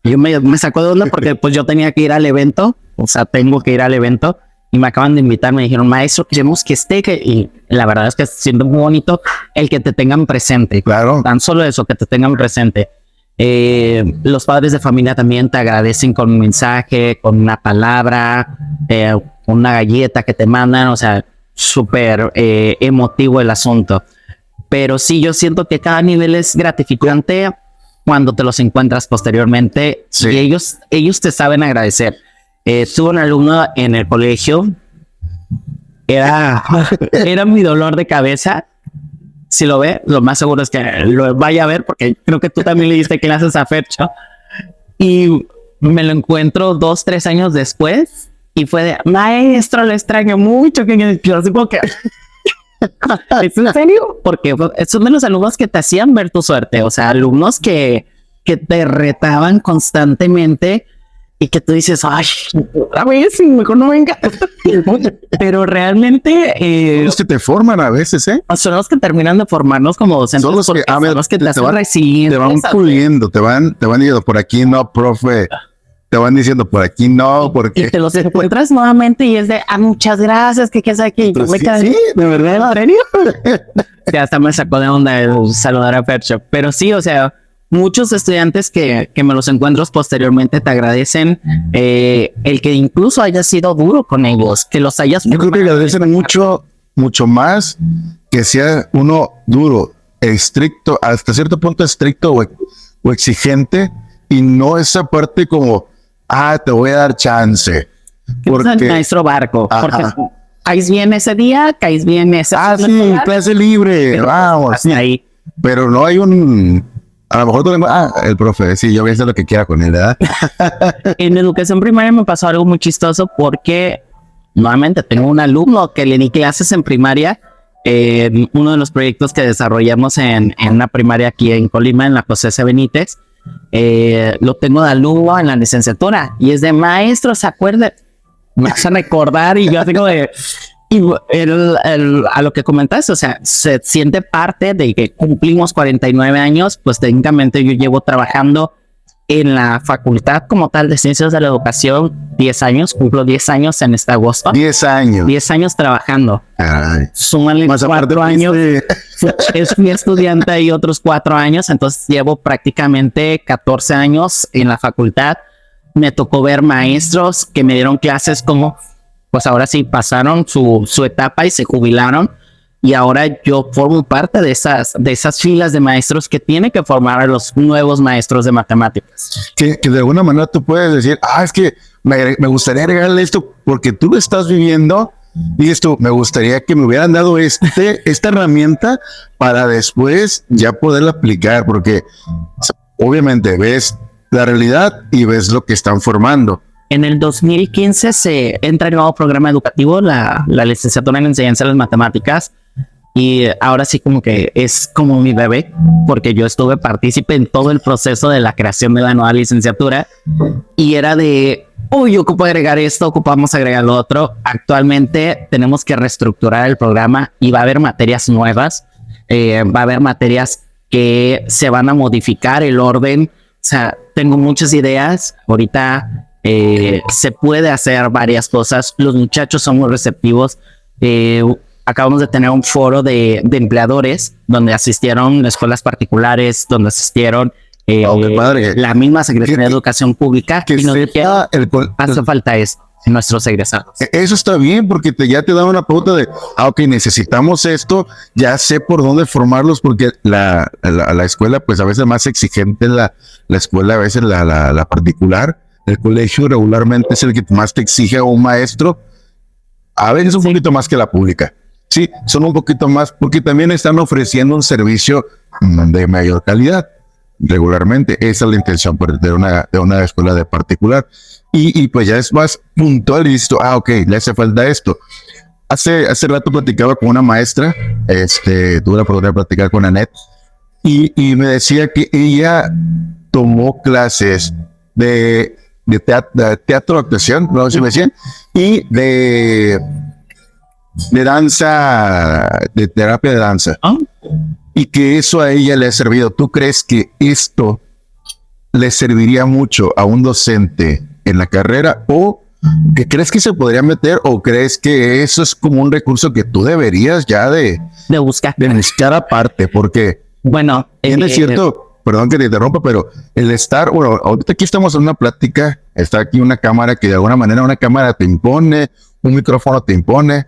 Yo me sacó de onda porque pues yo tenía que ir al evento, o sea, tengo que ir al evento y me acaban de invitar, me dijeron, maestro, queremos que esté, y la verdad es que siento muy bonito el que te tengan presente. Claro. Tan solo eso, que te tengan presente. Los padres de familia también te agradecen con un mensaje, con una palabra, una galleta que te mandan, o sea, súper emotivo el asunto. Pero sí, yo siento que cada nivel es gratificante cuando te los encuentras posteriormente, sí. Y ellos te saben agradecer. Tuve un alumno en el colegio, era mi dolor de cabeza. Si lo ve, lo más seguro es que lo vaya a ver, porque creo que tú también le diste clases a Fercho. Y me lo encuentro 2-3 años después y fue de, maestro, lo extraño mucho. Que yo así como que... ¿Es en serio? Porque son de los alumnos que te hacían ver tu suerte, o sea, alumnos que te retaban constantemente y que tú dices, ay, a veces mejor no venga. Pero realmente los que te forman a veces, son los que terminan de formarnos como docentes. Son los que te hacen resilientes. Te van puliendo, te van diciendo por aquí no, profe. Te van diciendo por aquí no, porque... Y te los encuentras nuevamente y es de, muchas gracias, que qué sabe que sí, de verdad, ¿en serio? Sí, hasta me sacó de onda el saludar a Fercho. Pero sí, o sea, muchos estudiantes que me los encuentro posteriormente te agradecen el que incluso hayas sido duro con ellos, que los hayas... Yo creo que agradecen mucho más que sea uno duro, estricto, hasta cierto punto estricto o exigente, y no esa parte como... te voy a dar chance. Porque el maestro Barco. Porque caes bien ese día, caes bien ese. Sí, clase libre. Pero, vamos. Ahí. Pero no hay un. A lo mejor tú el profe, sí, yo voy a hacer lo que quiera con él, ¿verdad? En educación primaria me pasó algo muy chistoso porque nuevamente tengo un alumno que le di clases en primaria. Uno de los proyectos que desarrollamos en una primaria aquí en Colima, en la José C. Benítez. Lo tengo de alumno en la licenciatura y es de maestro, ¿se acuerda? Me hacen recordar y yo digo a lo que comentaste, o sea, se siente parte de que cumplimos 49 años, pues técnicamente yo llevo trabajando en la facultad como tal de Ciencias de la Educación 10 años, cumplo 10 años en este agosto. 10 años. 10 años trabajando. Súmale 4 años. Fui estudiante y otros 4 años, entonces llevo prácticamente 14 años en la facultad. Me tocó ver maestros que me dieron clases como, pues ahora sí pasaron su etapa y se jubilaron. Y ahora yo formo parte de esas filas de maestros que tienen que formar a los nuevos maestros de matemáticas. Que de alguna manera tú puedes decir, es que me gustaría agregarle esto porque tú lo estás viviendo. Y esto, me gustaría que me hubieran dado esta herramienta para después ya poderla aplicar, porque obviamente ves la realidad y ves lo que están formando. En el 2015 se entra el nuevo programa educativo, la licenciatura en enseñanza de las matemáticas, y ahora sí como que es como mi bebé, porque yo estuve partícipe en todo el proceso de la creación de la nueva licenciatura y era de, ocupo agregar esto, ocupamos agregar lo otro. Actualmente tenemos que reestructurar el programa y va a haber materias nuevas, va a haber materias que se van a modificar el orden. O sea, tengo muchas ideas. Ahorita se puede hacer varias cosas. Los muchachos son muy receptivos. Acabamos de tener un foro de empleadores donde asistieron escuelas particulares, donde asistieron Qué padre. la misma Secretaría de Educación Pública, Que y nos dijeron, sepa hace falta esto en nuestros egresados. Eso está bien, porque ya te da una pauta de, ok, necesitamos esto, ya sé por dónde formarlos, porque la escuela, pues a veces más exigente, la escuela, a veces la particular, el colegio regularmente es el que más te exige a un maestro, a veces un poquito más que la pública. Sí, son un poquito más, porque también están ofreciendo un servicio de mayor calidad. Regularmente, esa es la intención de una escuela de particular. Y pues ya es más puntual y dices, ok, le hace falta esto. Hace rato platicaba con una maestra, tuve la oportunidad de platicar con Annette, y me decía que ella tomó clases de teatro, actuación, no sé si me decían, y de danza, de terapia de danza. Y que eso a ella le ha servido. ¿Tú crees que esto le serviría mucho a un docente en la carrera, o que crees que se podría meter, o crees que eso es como un recurso que tú deberías ya de buscar aparte? Porque bueno, es cierto, perdón que te interrumpa, pero el estar, bueno, ahorita aquí estamos en una plática, está aquí una cámara que de alguna manera una cámara te impone, un micrófono te impone,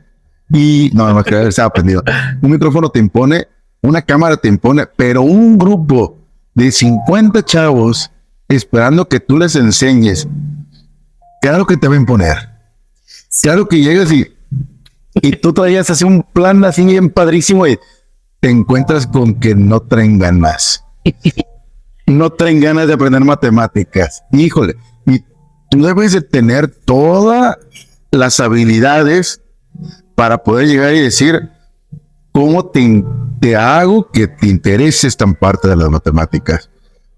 y no creo que se ha aprendido, un micrófono te impone, una cámara te impone, pero un grupo de 50 chavos esperando que tú les enseñes, claro que te va a imponer. Claro que llegas y tú traías así un plan así bien padrísimo y te encuentras con que no traen ganas. No traen ganas de aprender matemáticas. Híjole, y tú debes de tener todas las habilidades para poder llegar y decir cómo te hago que te intereses tan parte de las matemáticas.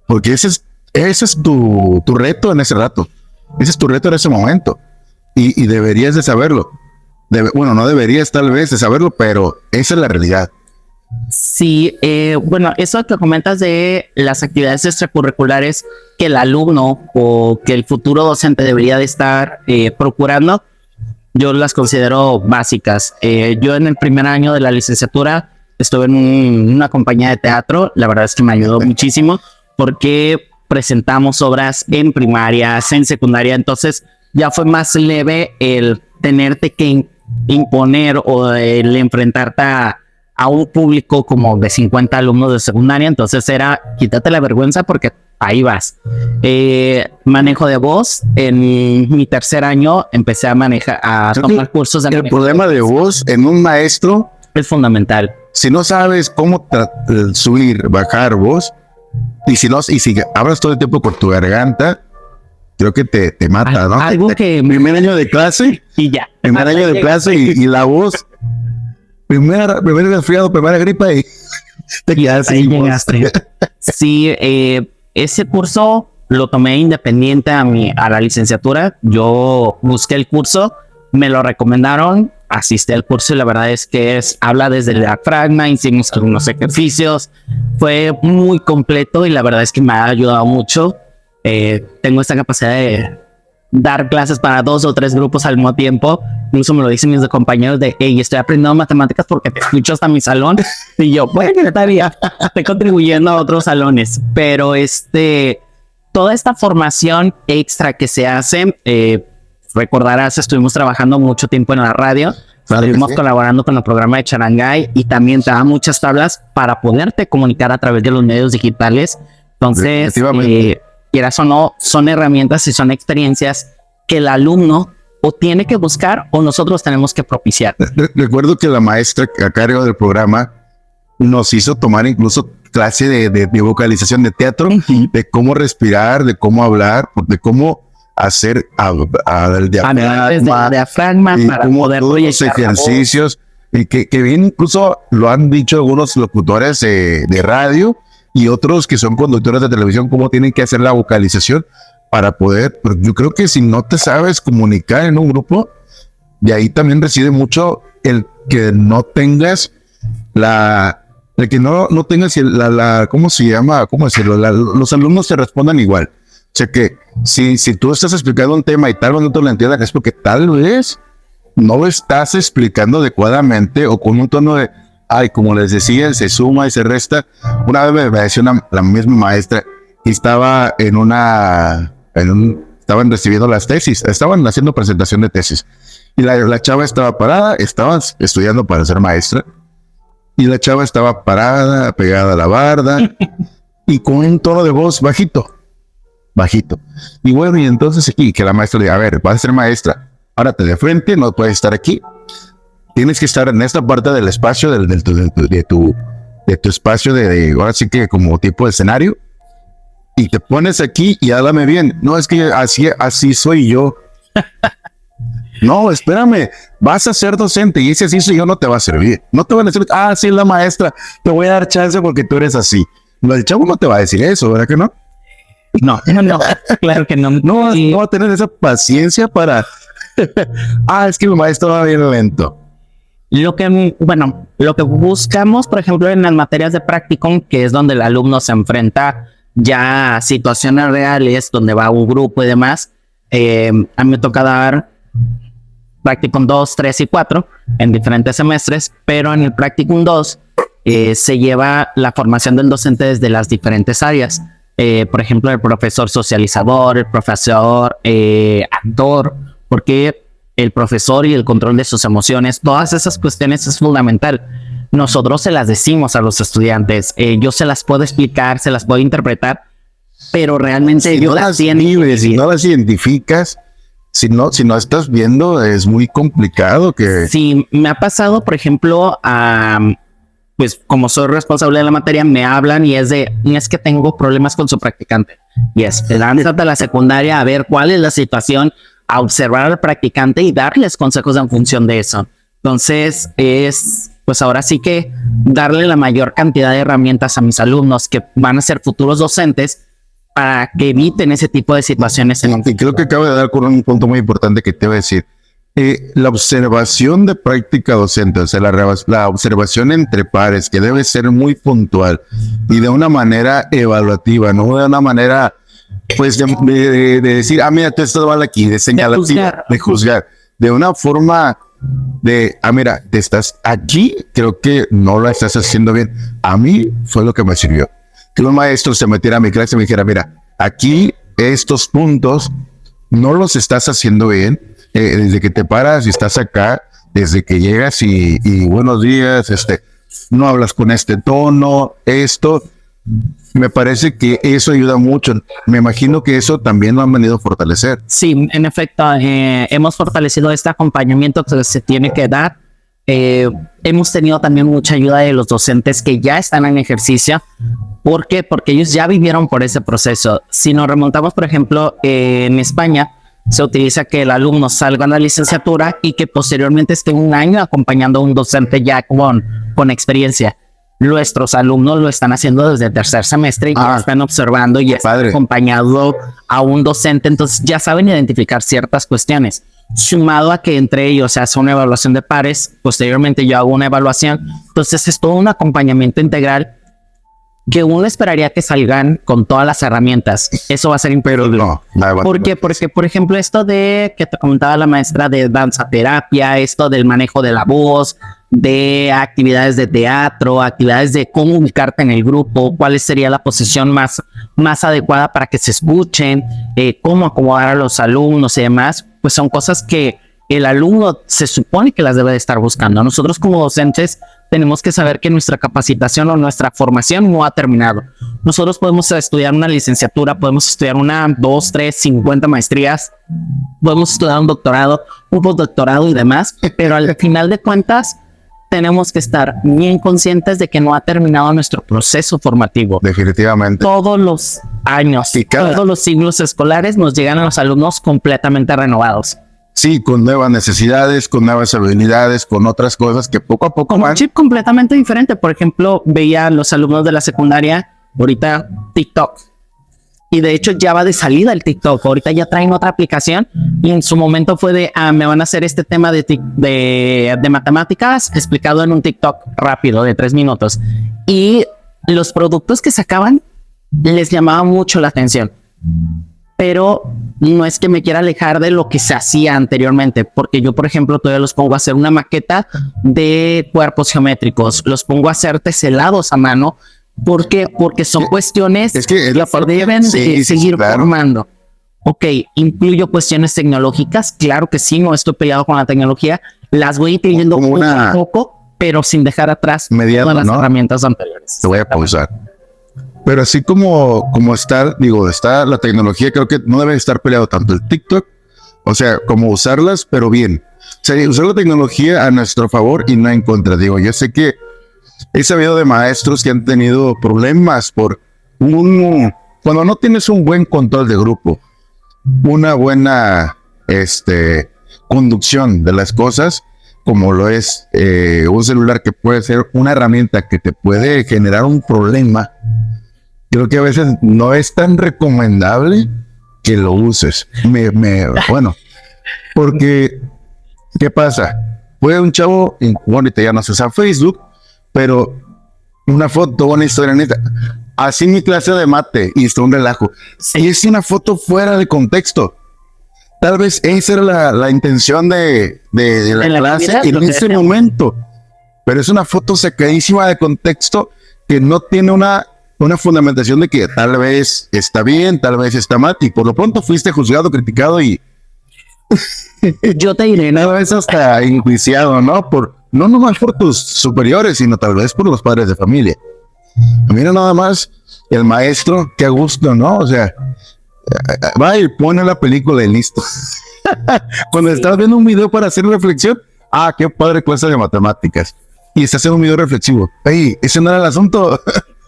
Porque ese es tu reto en ese rato. Ese es tu reto en ese momento. Y deberías de saberlo. Bueno, no deberías tal vez de saberlo, pero esa es la realidad. Sí, bueno, eso que comentas de las actividades extracurriculares que el alumno o que el futuro docente debería de estar procurando, yo las considero básicas. Yo en el primer año de la licenciatura estuve en una compañía de teatro. La verdad es que me ayudó muchísimo porque presentamos obras en primarias, en secundaria, entonces ya fue más leve el tenerte que imponer o el enfrentarte a un público como de 50 alumnos de secundaria. Entonces era quítate la vergüenza porque ahí vas. Manejo de voz. En mi tercer año empecé a tomar cursos de el problema de voz en un maestro es fundamental. Si no sabes cómo subir, bajar voz, y si hablas todo el tiempo por tu garganta, creo que te mata, ¿no? Algo que primer año de clase y ya. Primer año de clase y la voz, primer resfriado, primera gripa y te quedas sin voz. Sí, ese curso lo tomé independiente a la licenciatura. Yo busqué el curso, me lo recomendaron, asistí al curso y la verdad es que habla desde el diafragma, hicimos algunos ejercicios, fue muy completo y la verdad es que me ha ayudado mucho. Tengo esta capacidad de dar clases para 2 o 3 grupos al mismo tiempo. Incluso me lo dicen mis compañeros de, hey, estoy aprendiendo matemáticas porque te escucho hasta mi salón. Y yo, bueno, todavía estoy contribuyendo a otros salones. Pero toda esta formación extra que se hace, recordarás, estuvimos trabajando mucho tiempo en la radio. Estuvimos colaborando con el programa de Charangay y también te da muchas tablas para poderte comunicar a través de los medios digitales. Entonces, quieras o no, son herramientas y son experiencias que el alumno o tiene que buscar o nosotros tenemos que propiciar. Recuerdo que la maestra a cargo del programa nos hizo tomar incluso clase de vocalización de teatro, de cómo respirar, de cómo hablar, de cómo hacer el diafragma y para cómo poder todos los ejercicios, y que bien incluso lo han dicho algunos locutores de radio y otros que son conductores de televisión, cómo tienen que hacer la vocalización para poder, pero yo creo que si no te sabes comunicar en un grupo, de ahí también reside mucho el que no tengas el que no tengas ¿cómo se llama? ¿Cómo decirlo? Los alumnos te respondan igual. O sea que si tú estás explicando un tema y tal vez no te lo entiendan, es porque tal vez no lo estás explicando adecuadamente o con un tono de, como les decía, se suma y se resta. Una vez me decía la misma maestra, y estaba estaban recibiendo las tesis, estaban haciendo presentación de tesis. Y la chava estaba parada, estaban estudiando para ser maestra. Y la chava estaba parada, pegada a la barda, y con un tono de voz bajito. Y bueno, y entonces aquí, que la maestra le dice, a ver, vas a ser maestra, párate de frente, no puedes estar aquí. Tienes que estar en esta parte del espacio, de tu espacio ahora sí que como tipo de escenario. Y te pones aquí y háblame bien. No, es que así soy yo. No, espérame, vas a ser docente y ese así soy yo no te va a servir. No te van a decir, sí, la maestra, te voy a dar chance porque tú eres así. El chavo no te va a decir eso, ¿verdad que no? No, claro que no. No va a tener esa paciencia para... es que el maestro va bien lento. Lo que buscamos, por ejemplo, en las materias de practicum, que es donde el alumno se enfrenta ya a situaciones reales, donde va un grupo y demás, a mí me toca dar practicum 2, 3 y 4 en diferentes semestres, pero en el practicum 2 se lleva la formación del docente desde las diferentes áreas. Por ejemplo, el profesor socializador, el profesor actor, porque el profesor y el control de sus emociones, todas esas cuestiones es fundamental. Nosotros se las decimos a los estudiantes, yo se las puedo explicar, se las puedo interpretar, pero realmente si no las vives, si no las identificas, si no estás viendo, es muy complicado que... Sí, me ha pasado, por ejemplo, pues como soy responsable de la materia, me hablan y es que tengo problemas con su practicante. Y lánzate a la secundaria a ver cuál es la situación, a observar al practicante y darles consejos en función de eso. Entonces, pues ahora sí que darle la mayor cantidad de herramientas a mis alumnos que van a ser futuros docentes para que eviten ese tipo de situaciones. Y creo que acabo de dar con un punto muy importante que te voy a decir. La observación de práctica docente, o sea, la observación entre pares, que debe ser muy puntual y de una manera evaluativa, no de una manera, pues, de decir, mira, tú estás mal aquí, de señalar, de juzgar, de una forma de, mira, te estás aquí, creo que no lo estás haciendo bien. A mí fue lo que me sirvió. Que un maestro se metiera a mi clase y me dijera, mira, aquí estos puntos no los estás haciendo bien. Desde que te paras y estás acá, desde que llegas y buenos días, no hablas con este tono, esto, me parece que eso ayuda mucho. Me imagino que eso también lo han venido a fortalecer. Sí, en efecto, hemos fortalecido este acompañamiento que se tiene que dar. Hemos tenido también mucha ayuda de los docentes que ya están en ejercicio. ¿Por qué? Porque ellos ya vivieron por ese proceso. Si nos remontamos, por ejemplo, en España, se utiliza que el alumno salga a la licenciatura y que posteriormente esté un año acompañando a un docente ya con experiencia. Nuestros alumnos lo están haciendo desde el tercer semestre y ya están observando y están acompañando a un docente, entonces ya saben identificar ciertas cuestiones. Sumado a que entre ellos se hace una evaluación de pares, posteriormente yo hago una evaluación, entonces es todo un acompañamiento integral que uno esperaría que salgan con todas las herramientas. Eso va a ser imperdible. ¿Por qué? Porque, por ejemplo, esto de que te comentaba la maestra de danza terapia, esto del manejo de la voz, de actividades de teatro, actividades de cómo ubicarte en el grupo, cuál sería la posición más adecuada para que se escuchen, cómo acomodar a los alumnos y demás, pues son cosas que el alumno se supone que las debe de estar buscando. Nosotros como docentes tenemos que saber que nuestra capacitación o nuestra formación no ha terminado. Nosotros podemos estudiar una licenciatura, podemos estudiar 1, 2, 3, 50 maestrías, podemos estudiar un doctorado, un postdoctorado y demás, pero al final de cuentas tenemos que estar bien conscientes de que no ha terminado nuestro proceso formativo. Definitivamente. Todos los años, todos los siglos escolares nos llegan a los alumnos completamente renovados. Sí, con nuevas necesidades, con nuevas habilidades, con otras cosas que poco a poco van. Un chip completamente diferente. Por ejemplo, veía a los alumnos de la secundaria, ahorita TikTok. Y de hecho ya va de salida el TikTok. Ahorita ya traen otra aplicación. Y en su momento fue de, me van a hacer este tema de matemáticas explicado en un TikTok rápido de 3 minutos. Y los productos que sacaban les llamaba mucho la atención. Pero no es que me quiera alejar de lo que se hacía anteriormente, porque yo, por ejemplo, todavía los pongo a hacer una maqueta de cuerpos geométricos, los pongo a hacer teselados a mano ¿Por qué? Porque son cuestiones Es que es la se parte deben de seguir claro. formando. Ok, incluyo cuestiones tecnológicas, claro que sí, no estoy peleado con la tecnología, las voy incluyendo Como poco una a poco, pero sin dejar atrás mediana, todas las ¿no? herramientas anteriores. Te voy a pausar. Pero así como está la tecnología, creo que no debe estar peleado tanto el TikTok, o sea, como usarlas, pero bien. O sea, usar la tecnología a nuestro favor y no en contra. Digo, yo sé que he sabido de maestros que han tenido problemas cuando no tienes un buen control de grupo, una buena conducción de las cosas, como lo es un celular que puede ser una herramienta que te puede generar un problema. Creo que a veces no es tan recomendable que lo uses. Bueno, porque ¿qué pasa? Puede un chavo, ahorita ya no se usa Facebook, pero una foto, una historia neta. Así mi clase de mate y está un relajo. Y es una foto fuera de contexto. Tal vez esa era la intención de la clase en ese momento. Pero es una foto sacadísima de contexto que no tiene una fundamentación de que tal vez está bien, tal vez está mal. Y por lo pronto fuiste juzgado, criticado y yo te diré, una vez hasta enjuiciado, ¿no? No nomás por tus superiores, sino tal vez por los padres de familia. Mira nada más el maestro, qué a gusto, ¿no? O sea, va y pone la película y listo. Cuando estás viendo un video para hacer reflexión, qué padre clase de matemáticas. Y estás haciendo un video reflexivo. Ey, ese no era el asunto.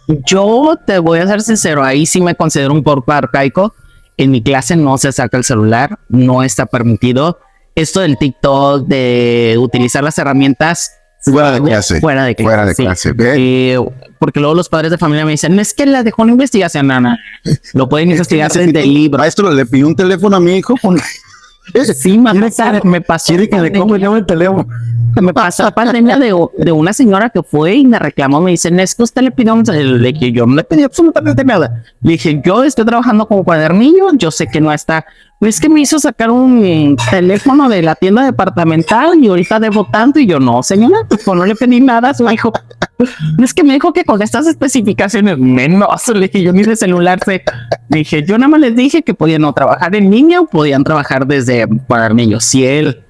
Yo te voy a ser sincero, ahí sí me considero un poco arcaico. En mi clase no se saca el celular, no está permitido. Esto del TikTok, de utilizar las herramientas fuera de clase. Porque luego los padres de familia me dicen, es que la dejó una investigación, Ana. Lo pueden investigar desde el libro. Maestro, le pidió un teléfono a mi hijo. Sí, me pasó. Quiere que le compre el teléfono. Me pasó pandemia de una señora que fue y me reclamó, me dicen, es que usted le pidió le dije, yo no le pedí absolutamente nada. Le dije, yo estoy trabajando como cuadernillo, yo sé que no está. Es que me hizo sacar un teléfono de la tienda departamental y ahorita debo tanto. Y yo, no, señora, pues no le pedí nada. Me dijo, es que me dijo que con estas especificaciones, menos. Le dije, yo ni de celular sé. Le dije, yo nada más les dije que podían no trabajar en línea o podían trabajar desde cuadernillo. Si él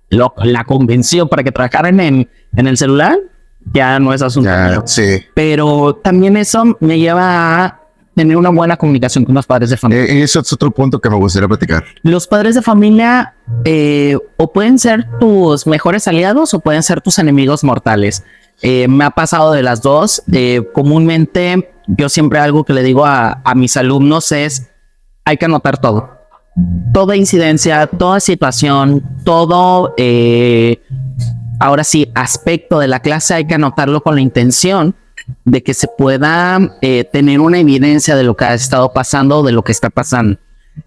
la convenció para que trabajaran en el celular, ya no es asunto mío. Sí. Pero también eso me lleva a tener una buena comunicación con los padres de familia. Eso es otro punto que me gustaría platicar. Los padres de familia o pueden ser tus mejores aliados o pueden ser tus enemigos mortales. Me ha pasado de las dos. Comúnmente yo siempre algo que le digo a mis alumnos es, hay que anotar todo. Toda incidencia, toda situación, todo, ahora sí, aspecto de la clase hay que anotarlo con la intención de que se pueda tener una evidencia de lo que ha estado pasando o de lo que está pasando.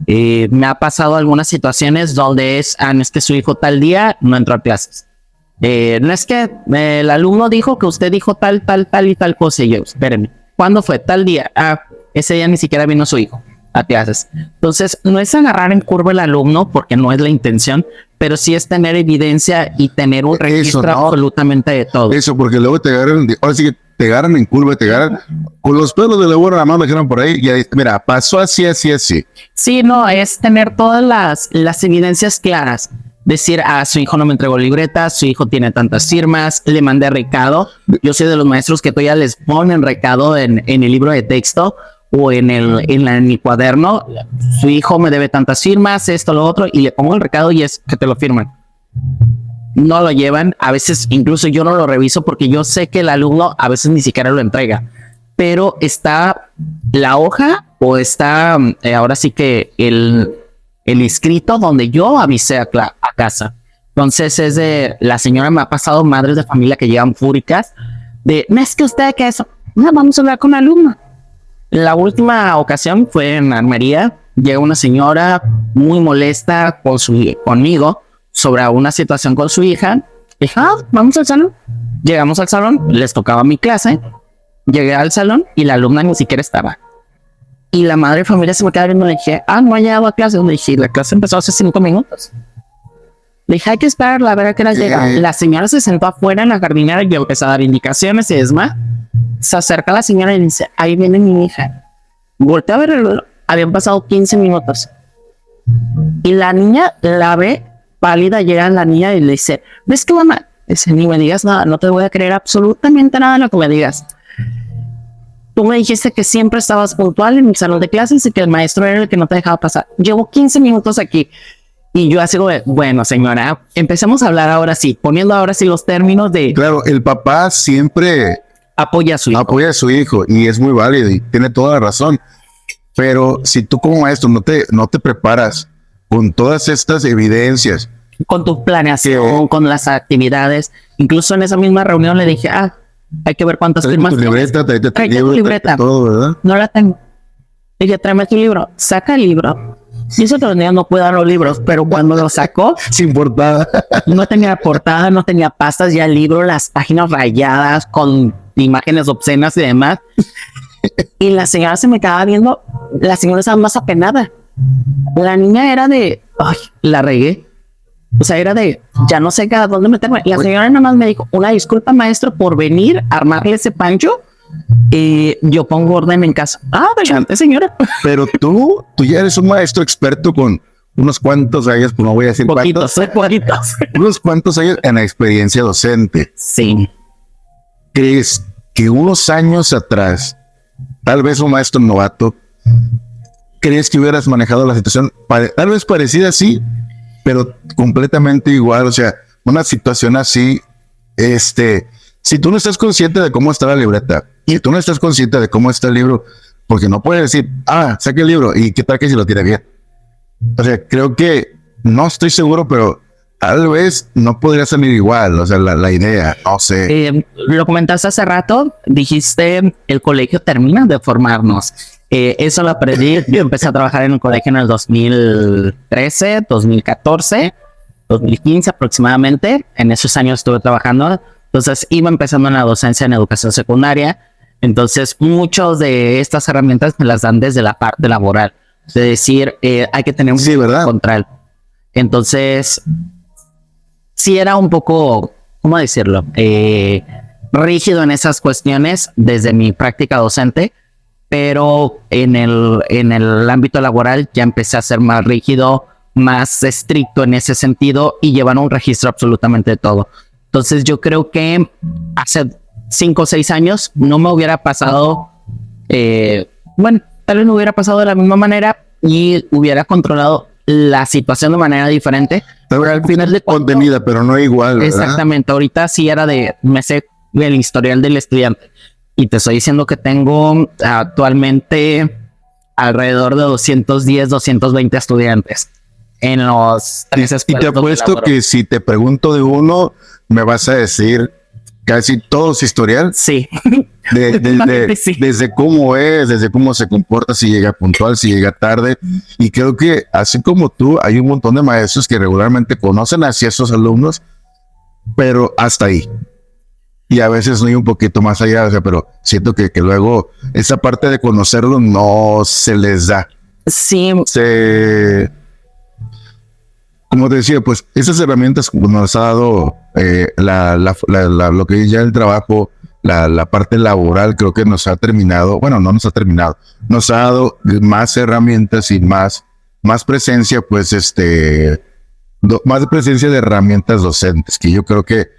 Me ha pasado algunas situaciones donde es que su hijo tal día no entró a clases. No es que el alumno dijo que usted dijo tal y tal cosa. Y yo, espérenme, ¿cuándo fue? Tal día. Ese día ni siquiera vino su hijo a clases. Entonces, no es agarrar en curva el alumno porque no es la intención, pero sí es tener evidencia y tener un registro absolutamente de todo. Eso, porque luego te agarran, ahora sí que te agarran en curva, te agarran con los pelos de la buena la mano, me dijeron por ahí, y ahí, mira, pasó así. Sí, no, es tener todas las evidencias claras. Decir, su hijo no me entregó libreta, su hijo tiene tantas firmas, le mandé recado. Yo soy de los maestros que todavía les ponen recado en el libro de texto o en el cuaderno. Su hijo me debe tantas firmas, esto, lo otro, y le pongo el recado y es que te lo firman. No lo llevan, a veces incluso yo no lo reviso porque yo sé que el alumno a veces ni siquiera lo entrega, pero está la hoja o está ahora sí que el escrito donde yo avisé a casa. Entonces es de, la señora me ha pasado madres de familia que llegan fúricas de, no es que usted que eso, no, vamos a hablar con el alumno. La última ocasión fue en Almería, llega una señora muy molesta conmigo sobre una situación con su hija. Dije, vamos al salón. Llegamos al salón, les tocaba mi clase, llegué al salón y la alumna ni siquiera estaba. Y la madre de familia se me queda viendo y le dije, no ha llegado a clase. Le dije, la clase empezó hace 5 minutos. Le dije, hay que esperar a ver a qué hora llega. La señora se sentó afuera en la jardinera y yo empecé a dar indicaciones y demás. Se acerca la señora y dice, ahí viene mi hija. Voltea a ver el reloj. Habían pasado 15 minutos. Y la niña la ve pálida, llega la niña y le dice, ¿ves qué, mamá? Dice, ni me digas nada, no te voy a creer absolutamente nada de lo que me digas. Tú me dijiste que siempre estabas puntual en mi salón de clases y que el maestro era el que no te dejaba pasar. Llevo 15 minutos aquí. Y yo así, bueno, señora, empecemos a hablar ahora sí, poniendo ahora sí los términos de... Claro, el papá siempre apoya a su hijo. Apoya a su hijo y es muy válido y tiene toda la razón. Pero si tú como maestro no te preparas con todas estas evidencias, con tu planeación, con las actividades, incluso en esa misma reunión le dije, hay que ver cuántas firmas tu libreta, trae tu libreta. Todo, ¿verdad? No la tengo. Le dije, tráeme tu libro. Saca el libro. Dice que los niños no puede dar los libros, pero cuando lo sacó, sin portada, no tenía portada, no tenía pastas, ya el libro, las páginas rayadas con imágenes obscenas y demás. Y la señora se me quedaba viendo, la señora estaba más apenada. La niña era de, ay, la regué. O sea, era de, ya no sé a dónde meterme. La señora nada más me dijo, una disculpa, maestro, por venir a armarle ese pancho. Yo pongo orden en casa. Adelante, señora. Pero tú ya eres un maestro experto con unos cuantos años, pues no voy a decir poquitos. Unos cuantos años en la experiencia docente. Sí. ¿Crees que unos años atrás, tal vez un maestro novato, crees que hubieras manejado la situación tal vez parecida así, pero completamente igual? O sea, una situación así, si tú no estás consciente de cómo está la libreta, si tú no estás consciente de cómo está el libro, porque no puedes decir, saque el libro y qué tal que si lo tiene bien. O sea, creo que, no estoy seguro, pero tal vez no podría salir igual, o sea, la idea, no sé. Lo comentaste hace rato, dijiste, el colegio termina de formarnos. Eso lo aprendí, yo empecé a trabajar en el colegio en el 2013, 2014, 2015 aproximadamente. En esos años estuve trabajando, entonces iba empezando en la docencia en educación secundaria. Entonces, muchas de estas herramientas me las dan desde la parte laboral, de decir, hay que tener un control. Entonces, sí era un poco, ¿cómo decirlo? Rígido en esas cuestiones desde mi práctica docente, pero en el ámbito laboral ya empecé a ser más rígido, más estricto en ese sentido y llevar un registro absolutamente de todo. Entonces yo creo que hace 5 o 6 años no me hubiera pasado, tal vez no hubiera pasado de la misma manera y hubiera controlado la situación de manera diferente, pero al final de contenida, pero no igual, ¿verdad? Exactamente, ahorita sí era me sé el historial del estudiante y te estoy diciendo que tengo3 alrededor de 210, 220 estudiantes en los 3 escuelas. Y te apuesto que si te pregunto de uno, me vas a decir casi todo su historial. Sí. Sí. Desde cómo es, desde cómo se comporta, si llega puntual, si llega tarde. Y creo que así como tú, hay un montón de maestros que regularmente conocen hacia esos alumnos, pero hasta ahí. Y a veces no hay un poquito más allá, o sea, pero siento que luego esa parte de conocerlo no se les da. Sí. Como te decía, pues esas herramientas nos ha dado lo que es ya el trabajo, la parte laboral, creo que nos ha terminado, bueno, no nos ha terminado, nos ha dado más herramientas y más presencia, pues más presencia de herramientas docentes, que yo creo que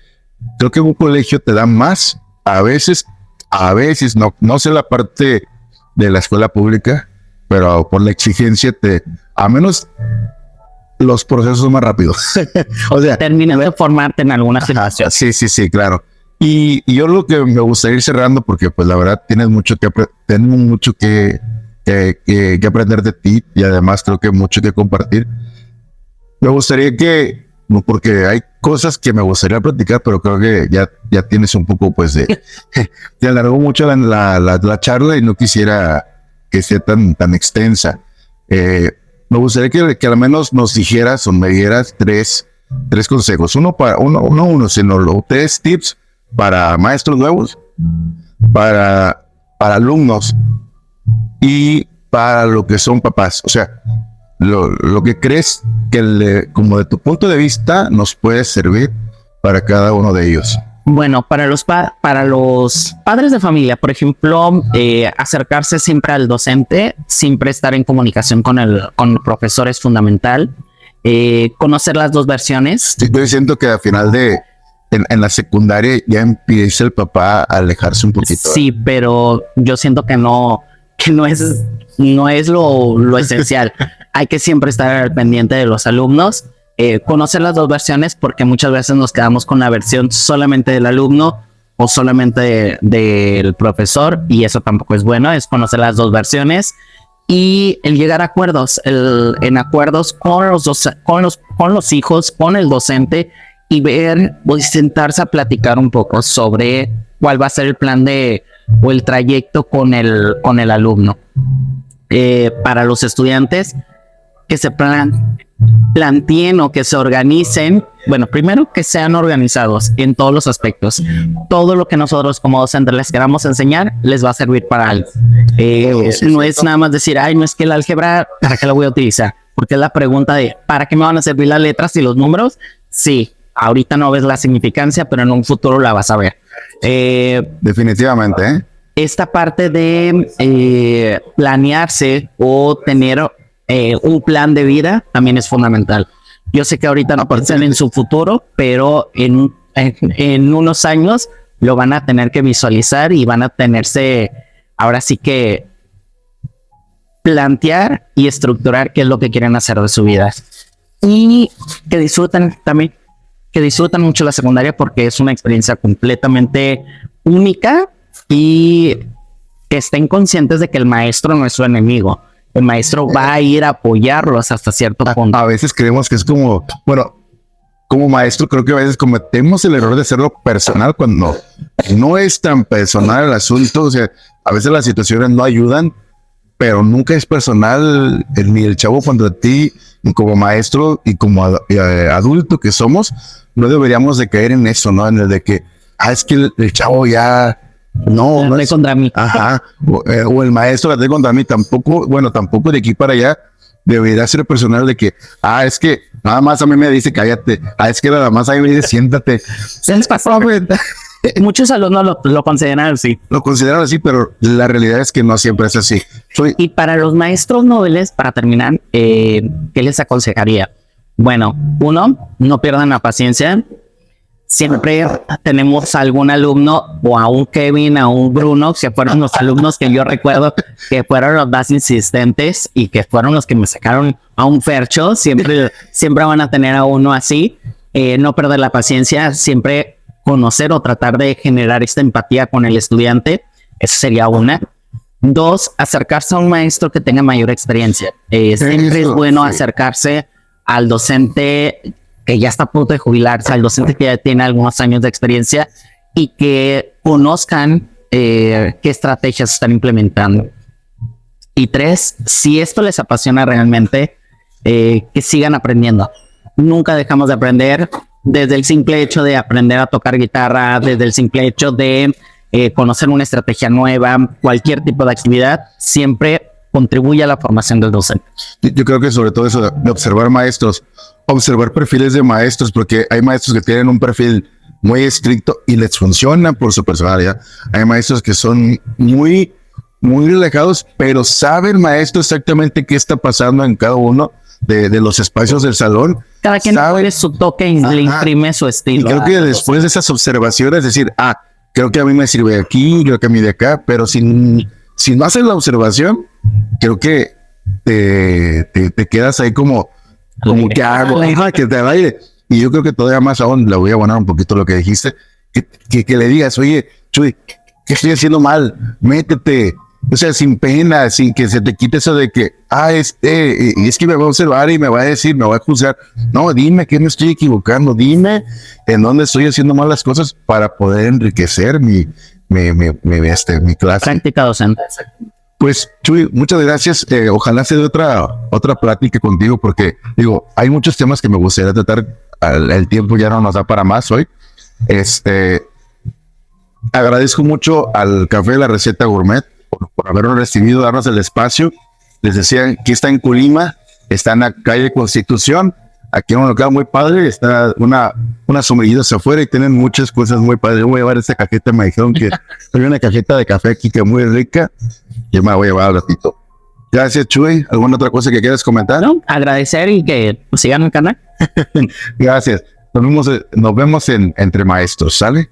un colegio te da más, a veces no sé la parte de la escuela pública, pero por la exigencia a menos los procesos son más rápidos. O sea, termina de formarte en alguna situación. Sí, claro. Y yo lo que me gustaría ir cerrando, porque pues la verdad tenemos mucho que aprender de ti y además creo que mucho que compartir. Me gustaría porque hay cosas que me gustaría platicar, pero creo que ya tienes un poco pues te alargó mucho la charla y no quisiera que sea tan extensa. Me gustaría que al menos nos dijeras o me dieras tres consejos. Sino 3 tips para maestros nuevos, para alumnos y para lo que son papás. O sea, lo que crees que como de tu punto de vista nos puede servir para cada uno de ellos. Bueno, para los padres de familia, por ejemplo, acercarse siempre al docente, siempre estar en comunicación con el profesor es fundamental. Conocer las dos versiones. Sí, yo siento que al final en la secundaria ya empieza el papá a alejarse un poquito. Sí, pero yo siento que no es lo esencial. Hay que siempre estar al pendiente de los alumnos. Conocer las dos versiones, porque muchas veces nos quedamos con la versión solamente del alumno o solamente del profesor, y eso tampoco es bueno. Es conocer las dos versiones y el llegar a acuerdos, en acuerdos con los hijos, con el docente, y ver o sentarse a platicar un poco sobre cuál va a ser el plan o el trayecto con el alumno. Para los estudiantes, que se planteen o que se organicen. Bueno, primero que sean organizados en todos los aspectos. Todo lo que nosotros como docentes les queramos enseñar les va a servir para algo. No es nada más decir, no es que el álgebra, ¿para qué la voy a utilizar? Porque es la pregunta de, ¿para qué me van a servir las letras y los números? Sí, ahorita no ves la significancia, pero en un futuro la vas a ver. Definitivamente, Esta parte de planearse o tener un plan de vida también es fundamental. Yo sé que ahorita no piensan en su futuro, pero en unos años lo van a tener que visualizar y van a tenerse, ahora sí que plantear y estructurar qué es lo que quieren hacer de su vida. Y que disfruten también, que disfruten mucho la secundaria, porque es una experiencia completamente única, y que estén conscientes de que el maestro no es su enemigo. El maestro va a ir a apoyarlos hasta cierto punto. A veces creemos que es como maestro, creo que a veces cometemos el error de hacerlo personal cuando no es tan personal el asunto. O sea, a veces las situaciones no ayudan, pero nunca es personal ni el chavo contra ti. Y como maestro y como adulto que somos, no deberíamos de caer en eso, ¿no? En el de que, es que el chavo ya... No es contra mí. Ajá. O el maestro la trae contra mí. Tampoco de aquí para allá debería ser personal de que, es que nada más a mí me dice cállate. Es que nada más a mí me dice siéntate. Se les pasó. Muchos alumnos lo consideran así. Lo consideran así, pero la realidad es que no siempre es así. Y para los maestros nobles, para terminar, ¿qué les aconsejaría? Bueno, uno, no pierdan la paciencia. Siempre tenemos algún alumno, o a un Kevin, a un Bruno, que fueron los alumnos que yo recuerdo que fueron los más insistentes y que fueron los que me sacaron a un Fercho. Siempre van a tener a uno así. No perder la paciencia, siempre conocer o tratar de generar esta empatía con el estudiante. Esa sería una. Dos, acercarse a un maestro que tenga mayor experiencia. Siempre es bueno acercarse al docente que ya está a punto de jubilarse, al docente que ya tiene algunos años de experiencia, y que conozcan qué estrategias están implementando. Y tres, si esto les apasiona realmente, que sigan aprendiendo. Nunca dejamos de aprender, desde el simple hecho de aprender a tocar guitarra, desde el simple hecho de conocer una estrategia nueva, cualquier tipo de actividad, siempre contribuye a la formación del docente. Yo creo que sobre todo eso de observar maestros, observar perfiles de maestros, porque hay maestros que tienen un perfil muy estricto y les funciona por su personalidad. Hay maestros que son muy, muy relajados, pero sabe el maestro exactamente qué está pasando en cada uno de los espacios del salón. Cada quien sabe su toque y le imprime su estilo. Y creo que después de esas observaciones, decir, creo que a mí me sirve de aquí, creo que a mí de acá, pero si no haces la observación, creo que te quedas ahí como que hago, que te vaya. Y yo creo que todavía más aún, le voy a abonar un poquito lo que dijiste, que le digas, oye, Chuy, ¿qué estoy haciendo mal? Métete. O sea, sin pena, sin que se te quite eso de que, es que me va a observar y me va a decir, me va a juzgar. No, dime que me estoy equivocando, dime en dónde estoy haciendo mal las cosas para poder enriquecer mi clase. Práctica docente. Pues, Chuy, muchas gracias. Ojalá se dé otra plática contigo, porque digo, hay muchos temas que me gustaría tratar. El tiempo ya no nos da para más hoy. Agradezco mucho al Café de la Receta Gourmet por habernos recibido, darnos el espacio. Les decía que está en Colima, Está en la calle Constitución. Aquí en un local muy padre, está unas sombreritas afuera y tienen muchas cosas muy padres. Yo voy a llevar esta cajeta, me dijeron que hay una cajeta de café aquí que es muy rica. Yo me la voy a llevar al ratito. Gracias, Chuy. ¿Alguna otra cosa que quieras comentar? No, agradecer y que sigan el canal. Gracias. Nos vemos en Entre Maestros, ¿sale?